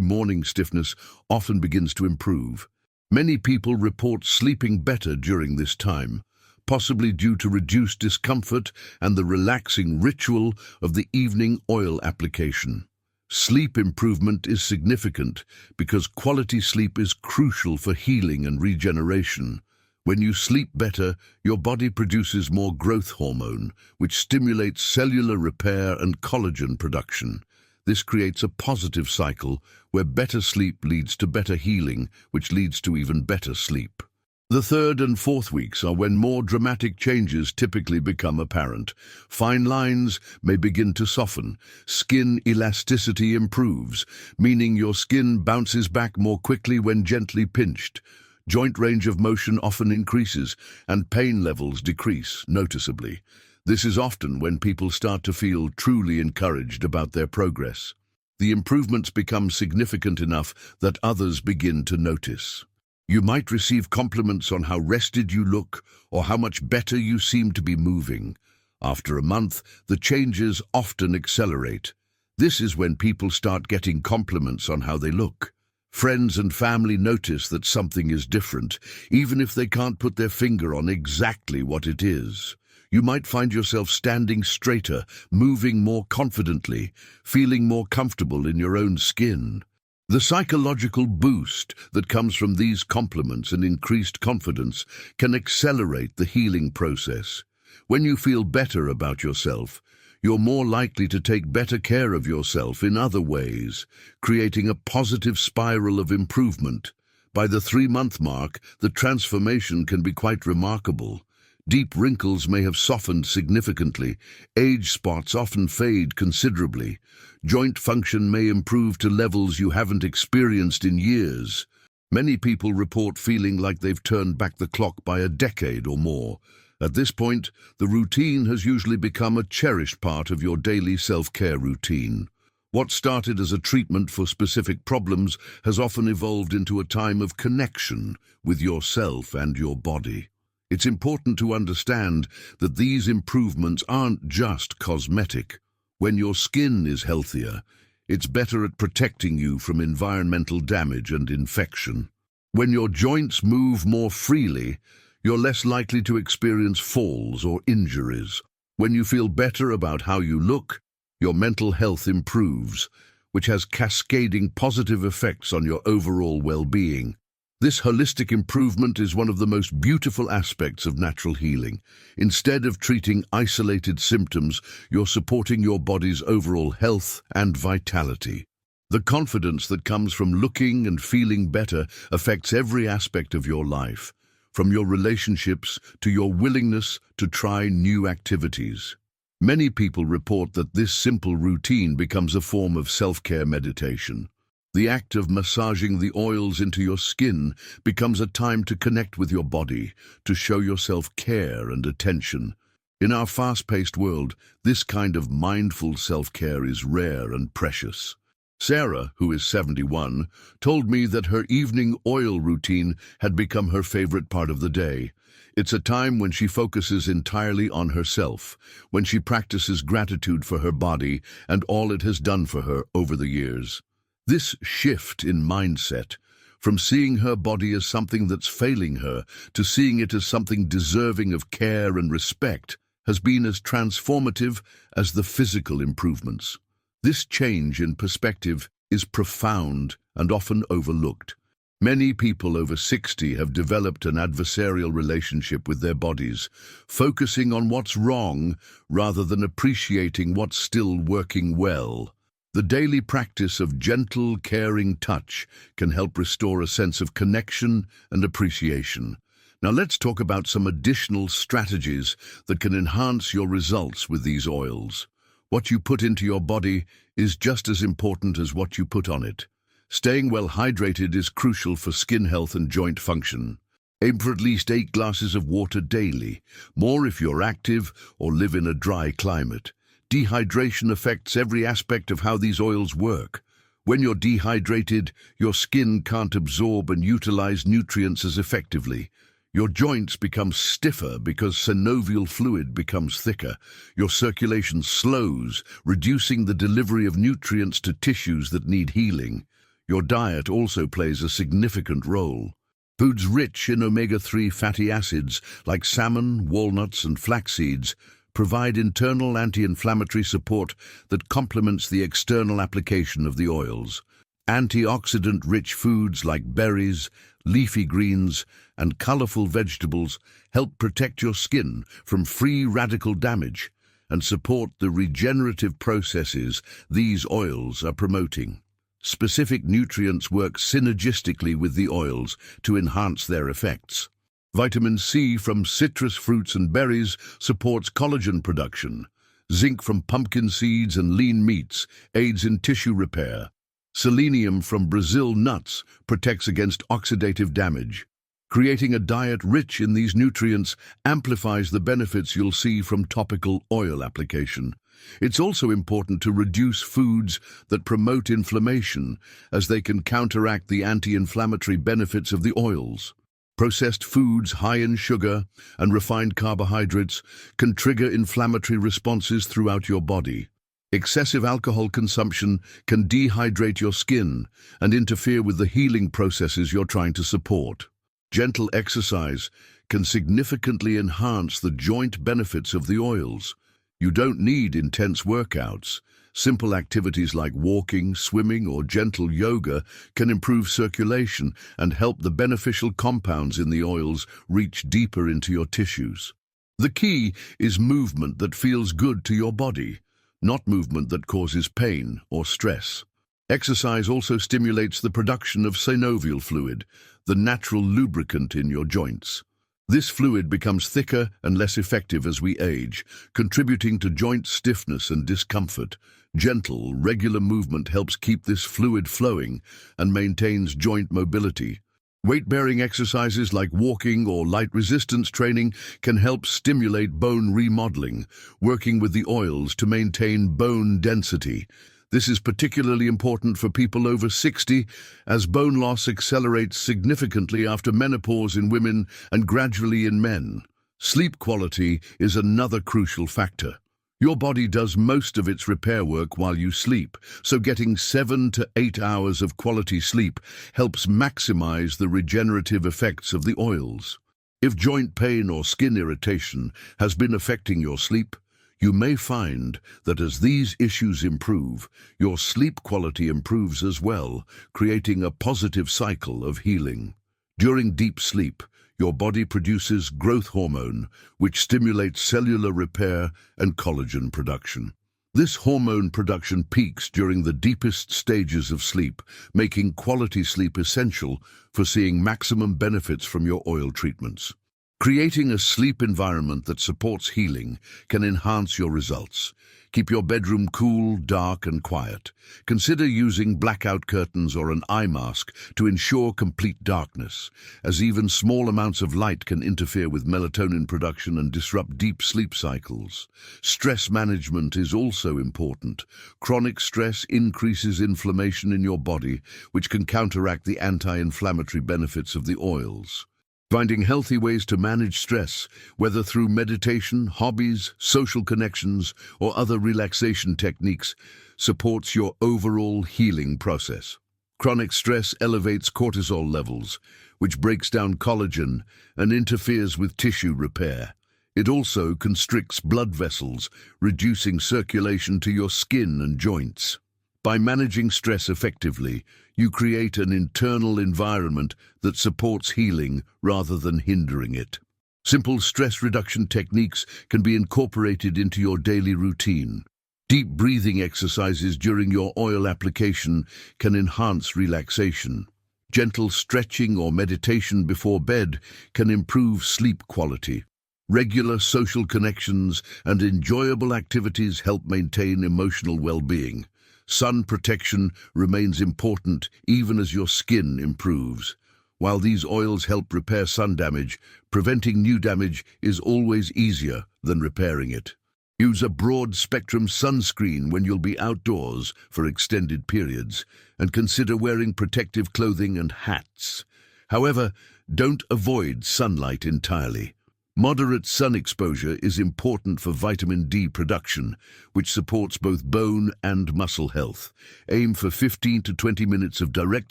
morning stiffness, often begins to improve. Many people report sleeping better during this time, possibly due to reduced discomfort and the relaxing ritual of the evening oil application. Sleep improvement is significant because quality sleep is crucial for healing and regeneration. When you sleep better, your body produces more growth hormone, which stimulates cellular repair and collagen production. This creates a positive cycle where better sleep leads to better healing, which leads to even better sleep. The third and fourth weeks are when more dramatic changes typically become apparent. Fine lines may begin to soften. Skin elasticity improves, meaning your skin bounces back more quickly when gently pinched. Joint range of motion often increases, and pain levels decrease noticeably. This is often when people start to feel truly encouraged about their progress. The improvements become significant enough that others begin to notice. You might receive compliments on how rested you look or how much better you seem to be moving. After a month, the changes often accelerate. This is when people start getting compliments on how they look. Friends and family notice that something is different, even if they can't put their finger on exactly what it is. You might find yourself standing straighter, moving more confidently, feeling more comfortable in your own skin. The psychological boost that comes from these compliments and increased confidence can accelerate the healing process. When you feel better about yourself, you're more likely to take better care of yourself in other ways, creating a positive spiral of improvement. By the 3-month mark, the transformation can be quite remarkable. Deep wrinkles may have softened significantly. Age spots often fade considerably. Joint function may improve to levels you haven't experienced in years. Many people report feeling like they've turned back the clock by a decade or more. At this point, the routine has usually become a cherished part of your daily self-care routine. What started as a treatment for specific problems has often evolved into a time of connection with yourself and your body. It's important to understand that these improvements aren't just cosmetic. When your skin is healthier, it's better at protecting you from environmental damage and infection. When your joints move more freely, you're less likely to experience falls or injuries. When you feel better about how you look, your mental health improves, which has cascading positive effects on your overall well-being. This holistic improvement is one of the most beautiful aspects of natural healing. Instead of treating isolated symptoms, you're supporting your body's overall health and vitality. The confidence that comes from looking and feeling better affects every aspect of your life, from your relationships to your willingness to try new activities. Many people report that this simple routine becomes a form of self-care meditation. The act of massaging the oils into your skin becomes a time to connect with your body, to show yourself care and attention. In our fast-paced world, this kind of mindful self-care is rare and precious. Sarah, who is 71, told me that her evening oil routine had become her favorite part of the day. It's a time when she focuses entirely on herself, when she practices gratitude for her body and all it has done for her over the years. This shift in mindset, from seeing her body as something that's failing her to seeing it as something deserving of care and respect, has been as transformative as the physical improvements. This change in perspective is profound and often overlooked. Many people over 60 have developed an adversarial relationship with their bodies, focusing on what's wrong rather than appreciating what's still working well. The daily practice of gentle, caring touch can help restore a sense of connection and appreciation. Now let's talk about some additional strategies that can enhance your results with these oils. What you put into your body is just as important as what you put on it. Staying well hydrated is crucial for skin health and joint function. Aim for at least 8 glasses of water daily, more if you're active or live in a dry climate. Dehydration affects every aspect of how these oils work. When you're dehydrated, your skin can't absorb and utilize nutrients as effectively. Your joints become stiffer because synovial fluid becomes thicker. Your circulation slows, reducing the delivery of nutrients to tissues that need healing. Your diet also plays a significant role. Foods rich in omega-3 fatty acids like salmon, walnuts, and flax seeds provide internal anti-inflammatory support that complements the external application of the oils. Antioxidant-rich foods like berries, leafy greens, and colorful vegetables help protect your skin from free radical damage and support the regenerative processes these oils are promoting. Specific nutrients work synergistically with the oils to enhance their effects. Vitamin C from citrus fruits and berries supports collagen production. Zinc from pumpkin seeds and lean meats aids in tissue repair. Selenium from Brazil nuts protects against oxidative damage. Creating a diet rich in these nutrients amplifies the benefits you'll see from topical oil application. It's also important to reduce foods that promote inflammation, as they can counteract the anti-inflammatory benefits of the oils. Processed foods high in sugar and refined carbohydrates can trigger inflammatory responses throughout your body. Excessive alcohol consumption can dehydrate your skin and interfere with the healing processes you're trying to support. Gentle exercise can significantly enhance the joint benefits of the oils. You don't need intense workouts. Simple activities like walking, swimming, or gentle yoga can improve circulation and help the beneficial compounds in the oils reach deeper into your tissues. The key is movement that feels good to your body, not movement that causes pain or stress. Exercise also stimulates the production of synovial fluid, the natural lubricant in your joints. This fluid becomes thicker and less effective as we age, contributing to joint stiffness and discomfort. Gentle, regular movement helps keep this fluid flowing and maintains joint mobility. Weight-bearing exercises like walking or light resistance training can help stimulate bone remodeling, working with the oils to maintain bone density. This is particularly important for people over 60, as bone loss accelerates significantly after menopause in women and gradually in men. Sleep quality is another crucial factor. Your body does most of its repair work while you sleep, so getting 7 to 8 hours of quality sleep helps maximize the regenerative effects of the oils. If joint pain or skin irritation has been affecting your sleep, you may find that as these issues improve, your sleep quality improves as well, creating a positive cycle of healing. During deep sleep, your body produces growth hormone, which stimulates cellular repair and collagen production. This hormone production peaks during the deepest stages of sleep, making quality sleep essential for seeing maximum benefits from your oil treatments. Creating a sleep environment that supports healing can enhance your results. Keep your bedroom cool, dark, and quiet. Consider using blackout curtains or an eye mask to ensure complete darkness, as even small amounts of light can interfere with melatonin production and disrupt deep sleep cycles. Stress management is also important. Chronic stress increases inflammation in your body, which can counteract the anti-inflammatory benefits of the oils. Finding healthy ways to manage stress, whether through meditation, hobbies, social connections, or other relaxation techniques, supports your overall healing process. Chronic stress elevates cortisol levels, which breaks down collagen and interferes with tissue repair. It also constricts blood vessels, reducing circulation to your skin and joints. By managing stress effectively, you create an internal environment that supports healing rather than hindering it. Simple stress reduction techniques can be incorporated into your daily routine. Deep breathing exercises during your oil application can enhance relaxation. Gentle stretching or meditation before bed can improve sleep quality. Regular social connections and enjoyable activities help maintain emotional well-being. Sun protection remains important even as your skin improves. While these oils help repair sun damage, preventing new damage is always easier than repairing it. Use a broad-spectrum sunscreen when you'll be outdoors for extended periods, and consider wearing protective clothing and hats. However, don't avoid sunlight entirely. Moderate sun exposure is important for vitamin D production, which supports both bone and muscle health. Aim for 15 to 20 minutes of direct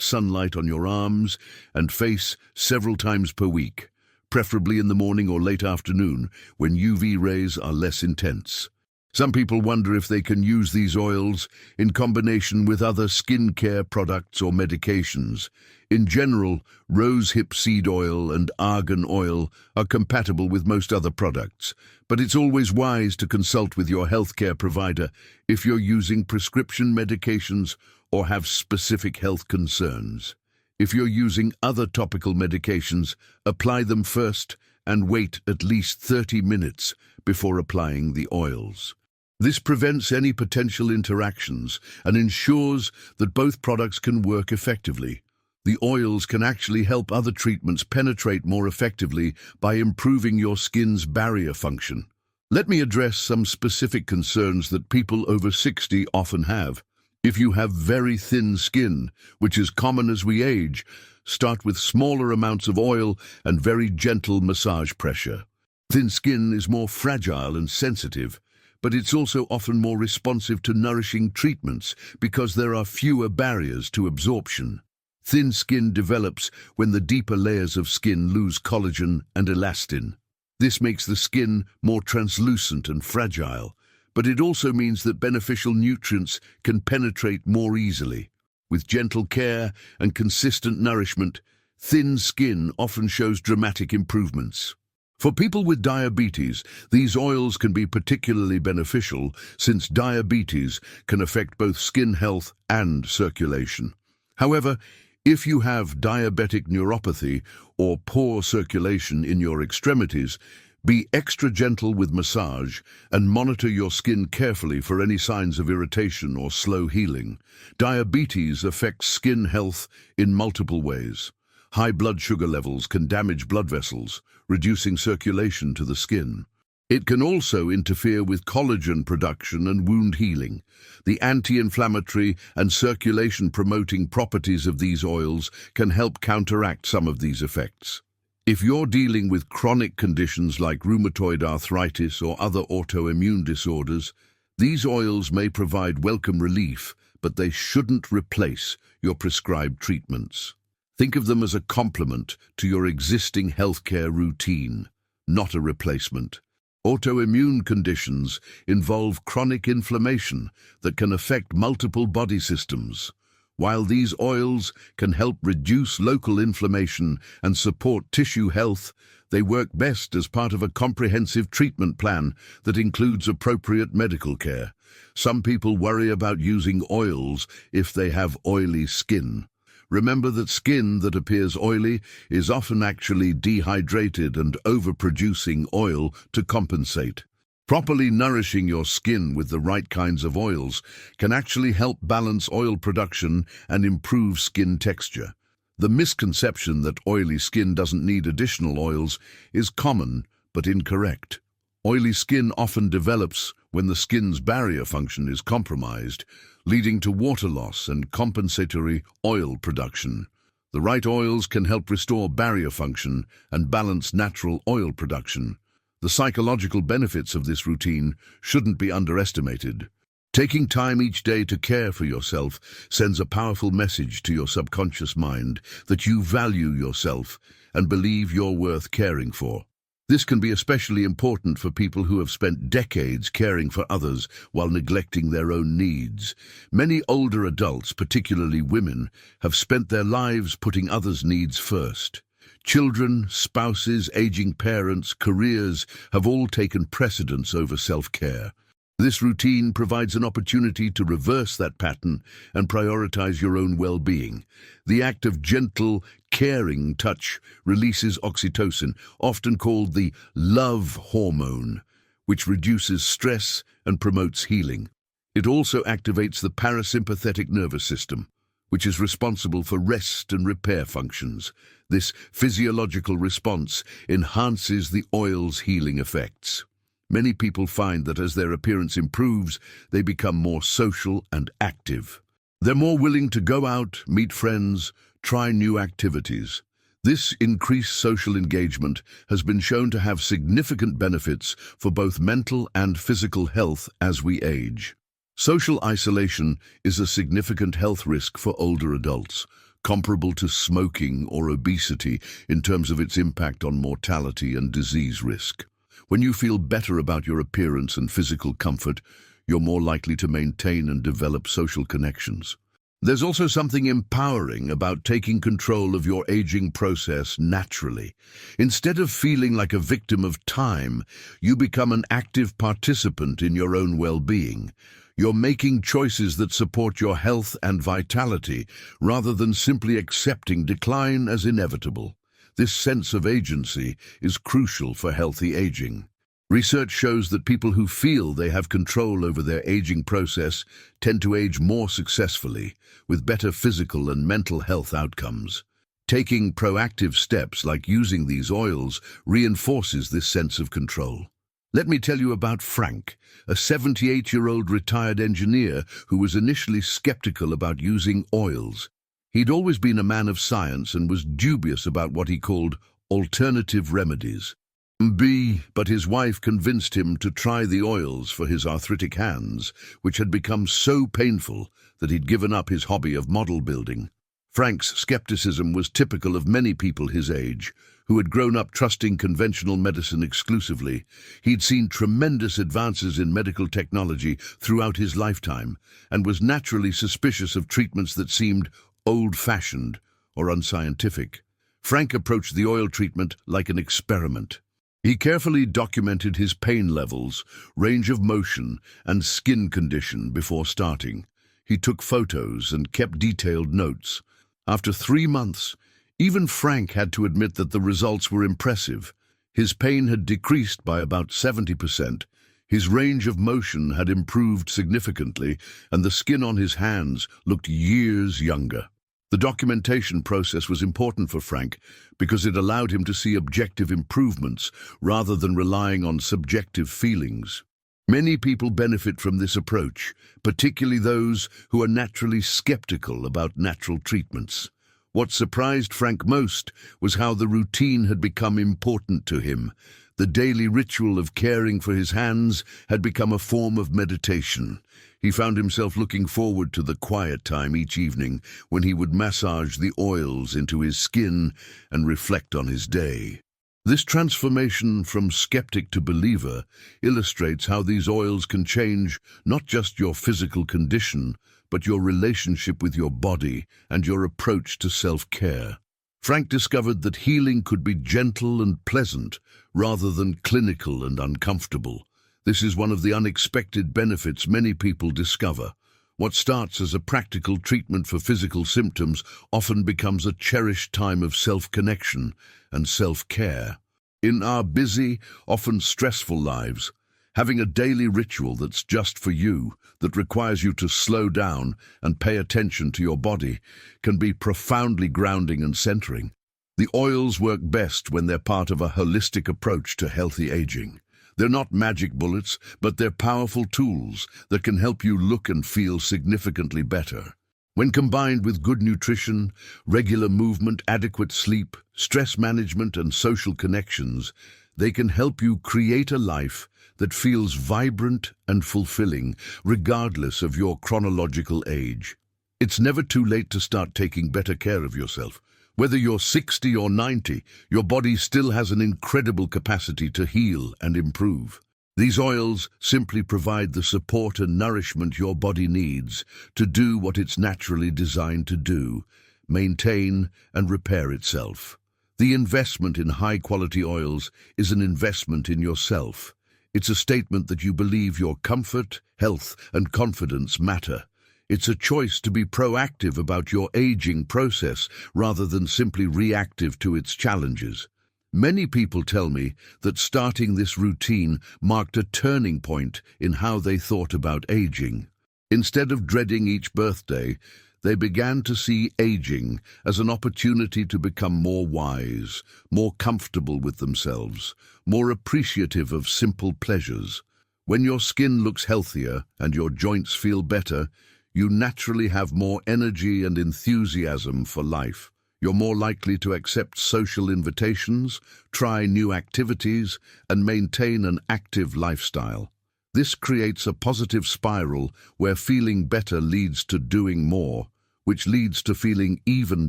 sunlight on your arms and face several times per week, preferably in the morning or late afternoon when UV rays are less intense. Some people wonder if they can use these oils in combination with other skincare products or medications. In general, rosehip seed oil and argan oil are compatible with most other products, but it's always wise to consult with your healthcare provider if you're using prescription medications or have specific health concerns. If you're using other topical medications, apply them first and wait at least 30 minutes before applying the oils. This prevents any potential interactions and ensures that both products can work effectively. The oils can actually help other treatments penetrate more effectively by improving your skin's barrier function. Let me address some specific concerns that people over 60 often have. If you have very thin skin, which is common as we age, start with smaller amounts of oil and very gentle massage pressure. Thin skin is more fragile and sensitive, but it's also often more responsive to nourishing treatments because there are fewer barriers to absorption. Thin skin develops when the deeper layers of skin lose collagen and elastin. This makes the skin more translucent and fragile, but it also means that beneficial nutrients can penetrate more easily. With gentle care and consistent nourishment, thin skin often shows dramatic improvements. For people with diabetes, these oils can be particularly beneficial since diabetes can affect both skin health and circulation. However, if you have diabetic neuropathy or poor circulation in your extremities, be extra gentle with massage and monitor your skin carefully for any signs of irritation or slow healing. Diabetes affects skin health in multiple ways. High blood sugar levels can damage blood vessels, reducing circulation to the skin. It can also interfere with collagen production and wound healing. The anti-inflammatory and circulation-promoting properties of these oils can help counteract some of these effects. If you're dealing with chronic conditions like rheumatoid arthritis or other autoimmune disorders, these oils may provide welcome relief, but they shouldn't replace your prescribed treatments. Think of them as a complement to your existing healthcare routine, not a replacement. Autoimmune conditions involve chronic inflammation that can affect multiple body systems. While these oils can help reduce local inflammation and support tissue health, they work best as part of a comprehensive treatment plan that includes appropriate medical care. Some people worry about using oils if they have oily skin. Remember that skin that appears oily is often actually dehydrated and overproducing oil to compensate. Properly nourishing your skin with the right kinds of oils can actually help balance oil production and improve skin texture. The misconception that oily skin doesn't need additional oils is common but incorrect. Oily skin often develops when the skin's barrier function is compromised, leading to water loss and compensatory oil production. The right oils can help restore barrier function and balance natural oil production. The psychological benefits of this routine shouldn't be underestimated. Taking time each day to care for yourself sends a powerful message to your subconscious mind that you value yourself and believe you're worth caring for. This can be especially important for people who have spent decades caring for others while neglecting their own needs. Many older adults, particularly women, have spent their lives putting others' needs first. Children, spouses, aging parents, careers have all taken precedence over self-care. This routine provides an opportunity to reverse that pattern and prioritize your own well-being. The act of gentle, caring touch releases oxytocin, often called the love hormone, which reduces stress and promotes healing. It also activates the parasympathetic nervous system, which is responsible for rest and repair functions. This physiological response enhances the oil's healing effects. Many people find that as their appearance improves, they become more social and active. They're more willing to go out, meet friends, try new activities. This increased social engagement has been shown to have significant benefits for both mental and physical health as we age. Social isolation is a significant health risk for older adults, comparable to smoking or obesity in terms of its impact on mortality and disease risk. When you feel better about your appearance and physical comfort, you're more likely to maintain and develop social connections. There's also something empowering about taking control of your aging process naturally. Instead of feeling like a victim of time, you become an active participant in your own well-being. You're making choices that support your health and vitality, rather than simply accepting decline as inevitable. This sense of agency is crucial for healthy aging. Research shows that people who feel they have control over their aging process tend to age more successfully, with better physical and mental health outcomes. Taking proactive steps like using these oils reinforces this sense of control. Let me tell you about Frank, a 78-year-old retired engineer who was initially skeptical about using oils. He'd always been a man of science and was dubious about what he called alternative remedies. But his wife convinced him to try the oils for his arthritic hands, which had become so painful that he'd given up his hobby of model building. Frank's skepticism was typical of many people his age, who had grown up trusting conventional medicine exclusively. He'd seen tremendous advances in medical technology throughout his lifetime, and was naturally suspicious of treatments that seemed old-fashioned or unscientific. Frank approached the oil treatment like an experiment. He carefully documented his pain levels, range of motion, and skin condition before starting. He took photos and kept detailed notes. After 3 months, even Frank had to admit that the results were impressive. His pain had decreased by about 70%. His range of motion had improved significantly, and the skin on his hands looked years younger. The documentation process was important for Frank because it allowed him to see objective improvements rather than relying on subjective feelings. Many people benefit from this approach, particularly those who are naturally skeptical about natural treatments. What surprised Frank most was how the routine had become important to him. The daily ritual of caring for his hands had become a form of meditation. He found himself looking forward to the quiet time each evening when he would massage the oils into his skin and reflect on his day. This transformation from skeptic to believer illustrates how these oils can change not just your physical condition, but your relationship with your body and your approach to self-care. Frank discovered that healing could be gentle and pleasant rather than clinical and uncomfortable. This is one of the unexpected benefits many people discover. What starts as a practical treatment for physical symptoms often becomes a cherished time of self-connection and self-care. In our busy, often stressful lives, having a daily ritual that's just for you, that requires you to slow down and pay attention to your body, can be profoundly grounding and centering. The oils work best when they're part of a holistic approach to healthy aging. They're not magic bullets, but they're powerful tools that can help you look and feel significantly better. When combined with good nutrition, regular movement, adequate sleep, stress management, and social connections, they can help you create a life that feels vibrant and fulfilling, regardless of your chronological age. It's never too late to start taking better care of yourself. Whether you're 60 or 90, your body still has an incredible capacity to heal and improve. These oils simply provide the support and nourishment your body needs to do what it's naturally designed to do, maintain and repair itself. The investment in high-quality oils is an investment in yourself. It's a statement that you believe your comfort, health, and confidence matter. It's a choice to be proactive about your aging process rather than simply reactive to its challenges. Many people tell me that starting this routine marked a turning point in how they thought about aging. Instead of dreading each birthday, they began to see aging as an opportunity to become more wise, more comfortable with themselves, more appreciative of simple pleasures. When your skin looks healthier and your joints feel better, you naturally have more energy and enthusiasm for life. You're more likely to accept social invitations, try new activities, and maintain an active lifestyle. This creates a positive spiral where feeling better leads to doing more, which leads to feeling even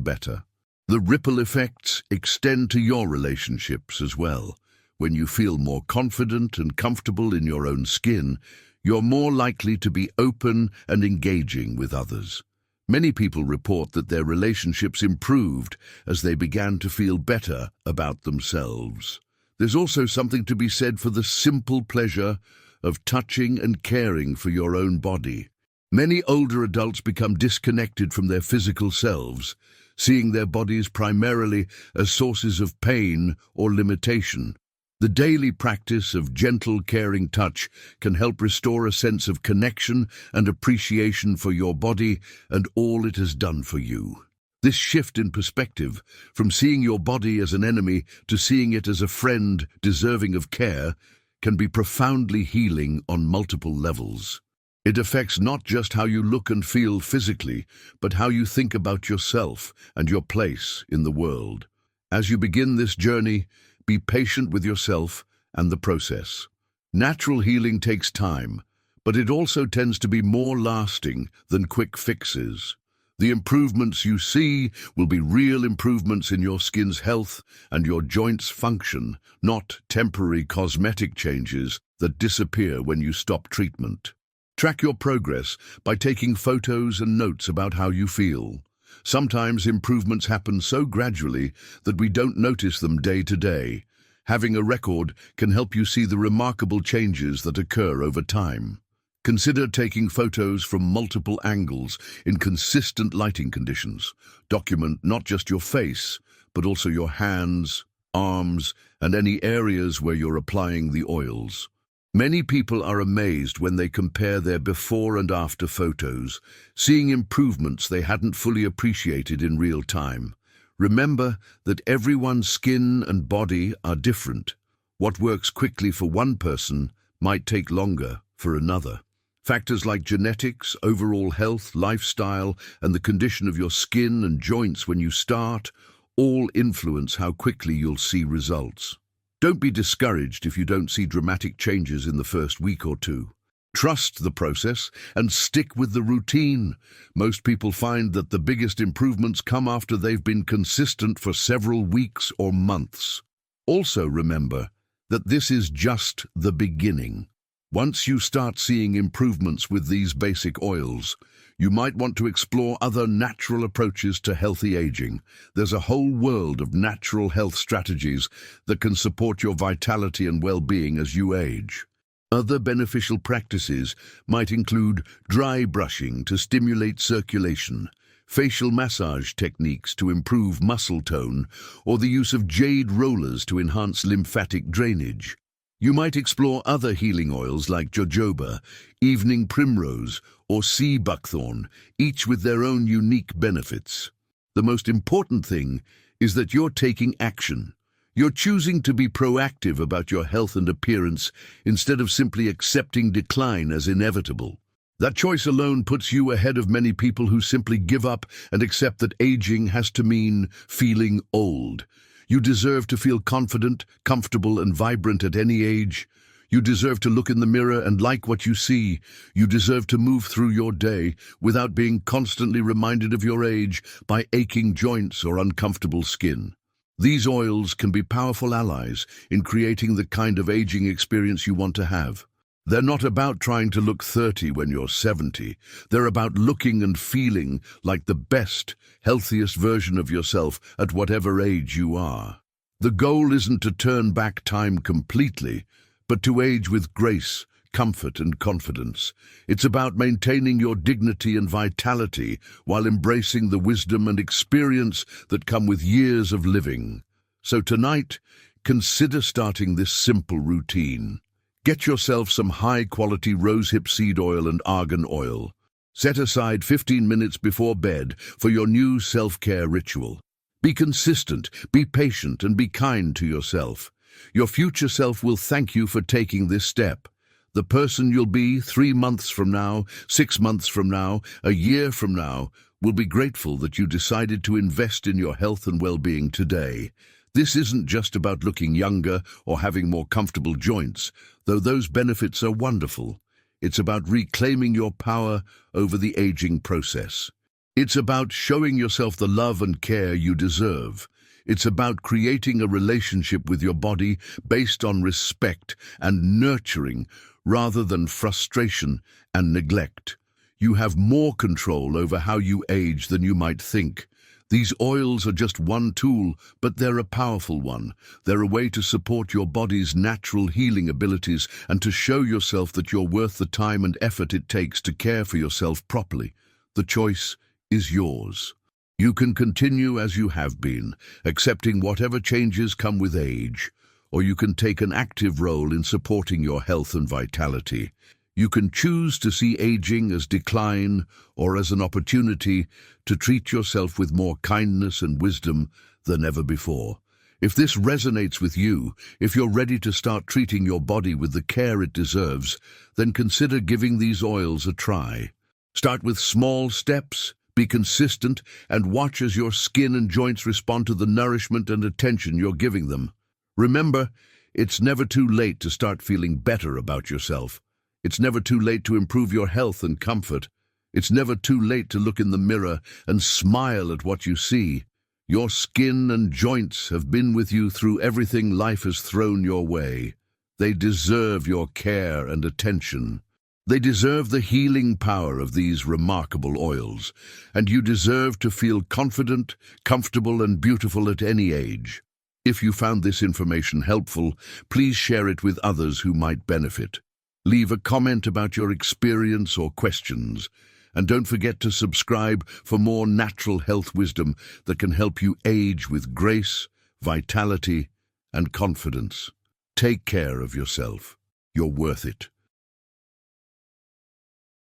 better. The ripple effects extend to your relationships as well. When you feel more confident and comfortable in your own skin, you're more likely to be open and engaging with others. Many people report that their relationships improved as they began to feel better about themselves. There's also something to be said for the simple pleasure of touching and caring for your own body. Many older adults become disconnected from their physical selves, seeing their bodies primarily as sources of pain or limitation. The daily practice of gentle, caring touch can help restore a sense of connection and appreciation for your body and all it has done for you. This shift in perspective, from seeing your body as an enemy to seeing it as a friend deserving of care, can be profoundly healing on multiple levels. It affects not just how you look and feel physically, but how you think about yourself and your place in the world. As you begin this journey, be patient with yourself and the process. Natural healing takes time, but it also tends to be more lasting than quick fixes. The improvements you see will be real improvements in your skin's health and your joints' function, not temporary cosmetic changes that disappear when you stop treatment. Track your progress by taking photos and notes about how you feel. Sometimes improvements happen so gradually that we don't notice them day to day. Having a record can help you see the remarkable changes that occur over time. Consider taking photos from multiple angles in consistent lighting conditions. Document not just your face, but also your hands, arms, and any areas where you're applying the oils. Many people are amazed when they compare their before and after photos, seeing improvements they hadn't fully appreciated in real time. Remember that everyone's skin and body are different. What works quickly for one person might take longer for another. Factors like genetics, overall health, lifestyle, and the condition of your skin and joints when you start all influence how quickly you'll see results. Don't be discouraged if you don't see dramatic changes in the first week or two. Trust the process and stick with the routine. Most people find that the biggest improvements come after they've been consistent for several weeks or months. Also remember that this is just the beginning. Once you start seeing improvements with these basic oils, you might want to explore other natural approaches to healthy aging. There's a whole world of natural health strategies that can support your vitality and well-being as you age. Other beneficial practices might include dry brushing to stimulate circulation, facial massage techniques to improve muscle tone, or the use of jade rollers to enhance lymphatic drainage. You might explore other healing oils like jojoba, evening primrose, or sea buckthorn, each with their own unique benefits. The most important thing is that you're taking action. You're choosing to be proactive about your health and appearance instead of simply accepting decline as inevitable. That choice alone puts you ahead of many people who simply give up and accept that aging has to mean feeling old. You deserve to feel confident, comfortable, and vibrant at any age. You deserve to look in the mirror and like what you see. You deserve to move through your day without being constantly reminded of your age by aching joints or uncomfortable skin. These oils can be powerful allies in creating the kind of aging experience you want to have. They're not about trying to look 30 when you're 70. They're about looking and feeling like the best, healthiest version of yourself at whatever age you are. The goal isn't to turn back time completely, but to age with grace, comfort, and confidence. It's about maintaining your dignity and vitality while embracing the wisdom and experience that come with years of living. So tonight, consider starting this simple routine. Get yourself some high-quality rosehip seed oil and argan oil. Set aside 15 minutes before bed for your new self-care ritual. Be consistent, be patient, and be kind to yourself. Your future self will thank you for taking this step. The person you'll be 3 months from now, 6 months from now, a year from now, will be grateful that you decided to invest in your health and well-being today. This isn't just about looking younger or having more comfortable joints, though those benefits are wonderful. It's about reclaiming your power over the aging process. It's about showing yourself the love and care you deserve. It's about creating a relationship with your body based on respect and nurturing rather than frustration and neglect. You have more control over how you age than you might think. These oils are just one tool, but they're a powerful one. They're a way to support your body's natural healing abilities and to show yourself that you're worth the time and effort it takes to care for yourself properly. The choice is yours. You can continue as you have been, accepting whatever changes come with age, or you can take an active role in supporting your health and vitality. You can choose to see aging as decline or as an opportunity to treat yourself with more kindness and wisdom than ever before. If this resonates with you, if you're ready to start treating your body with the care it deserves, then consider giving these oils a try. Start with small steps, be consistent, and watch as your skin and joints respond to the nourishment and attention you're giving them. Remember, it's never too late to start feeling better about yourself. It's never too late to improve your health and comfort. It's never too late to look in the mirror and smile at what you see. Your skin and joints have been with you through everything life has thrown your way. They deserve your care and attention. They deserve the healing power of these remarkable oils, and you deserve to feel confident, comfortable, and beautiful at any age. If you found this information helpful, please share it with others who might benefit. Leave a comment about your experience or questions, and don't forget to subscribe for more natural health wisdom that can help you age with grace, vitality, and confidence. Take care of yourself. You're worth it.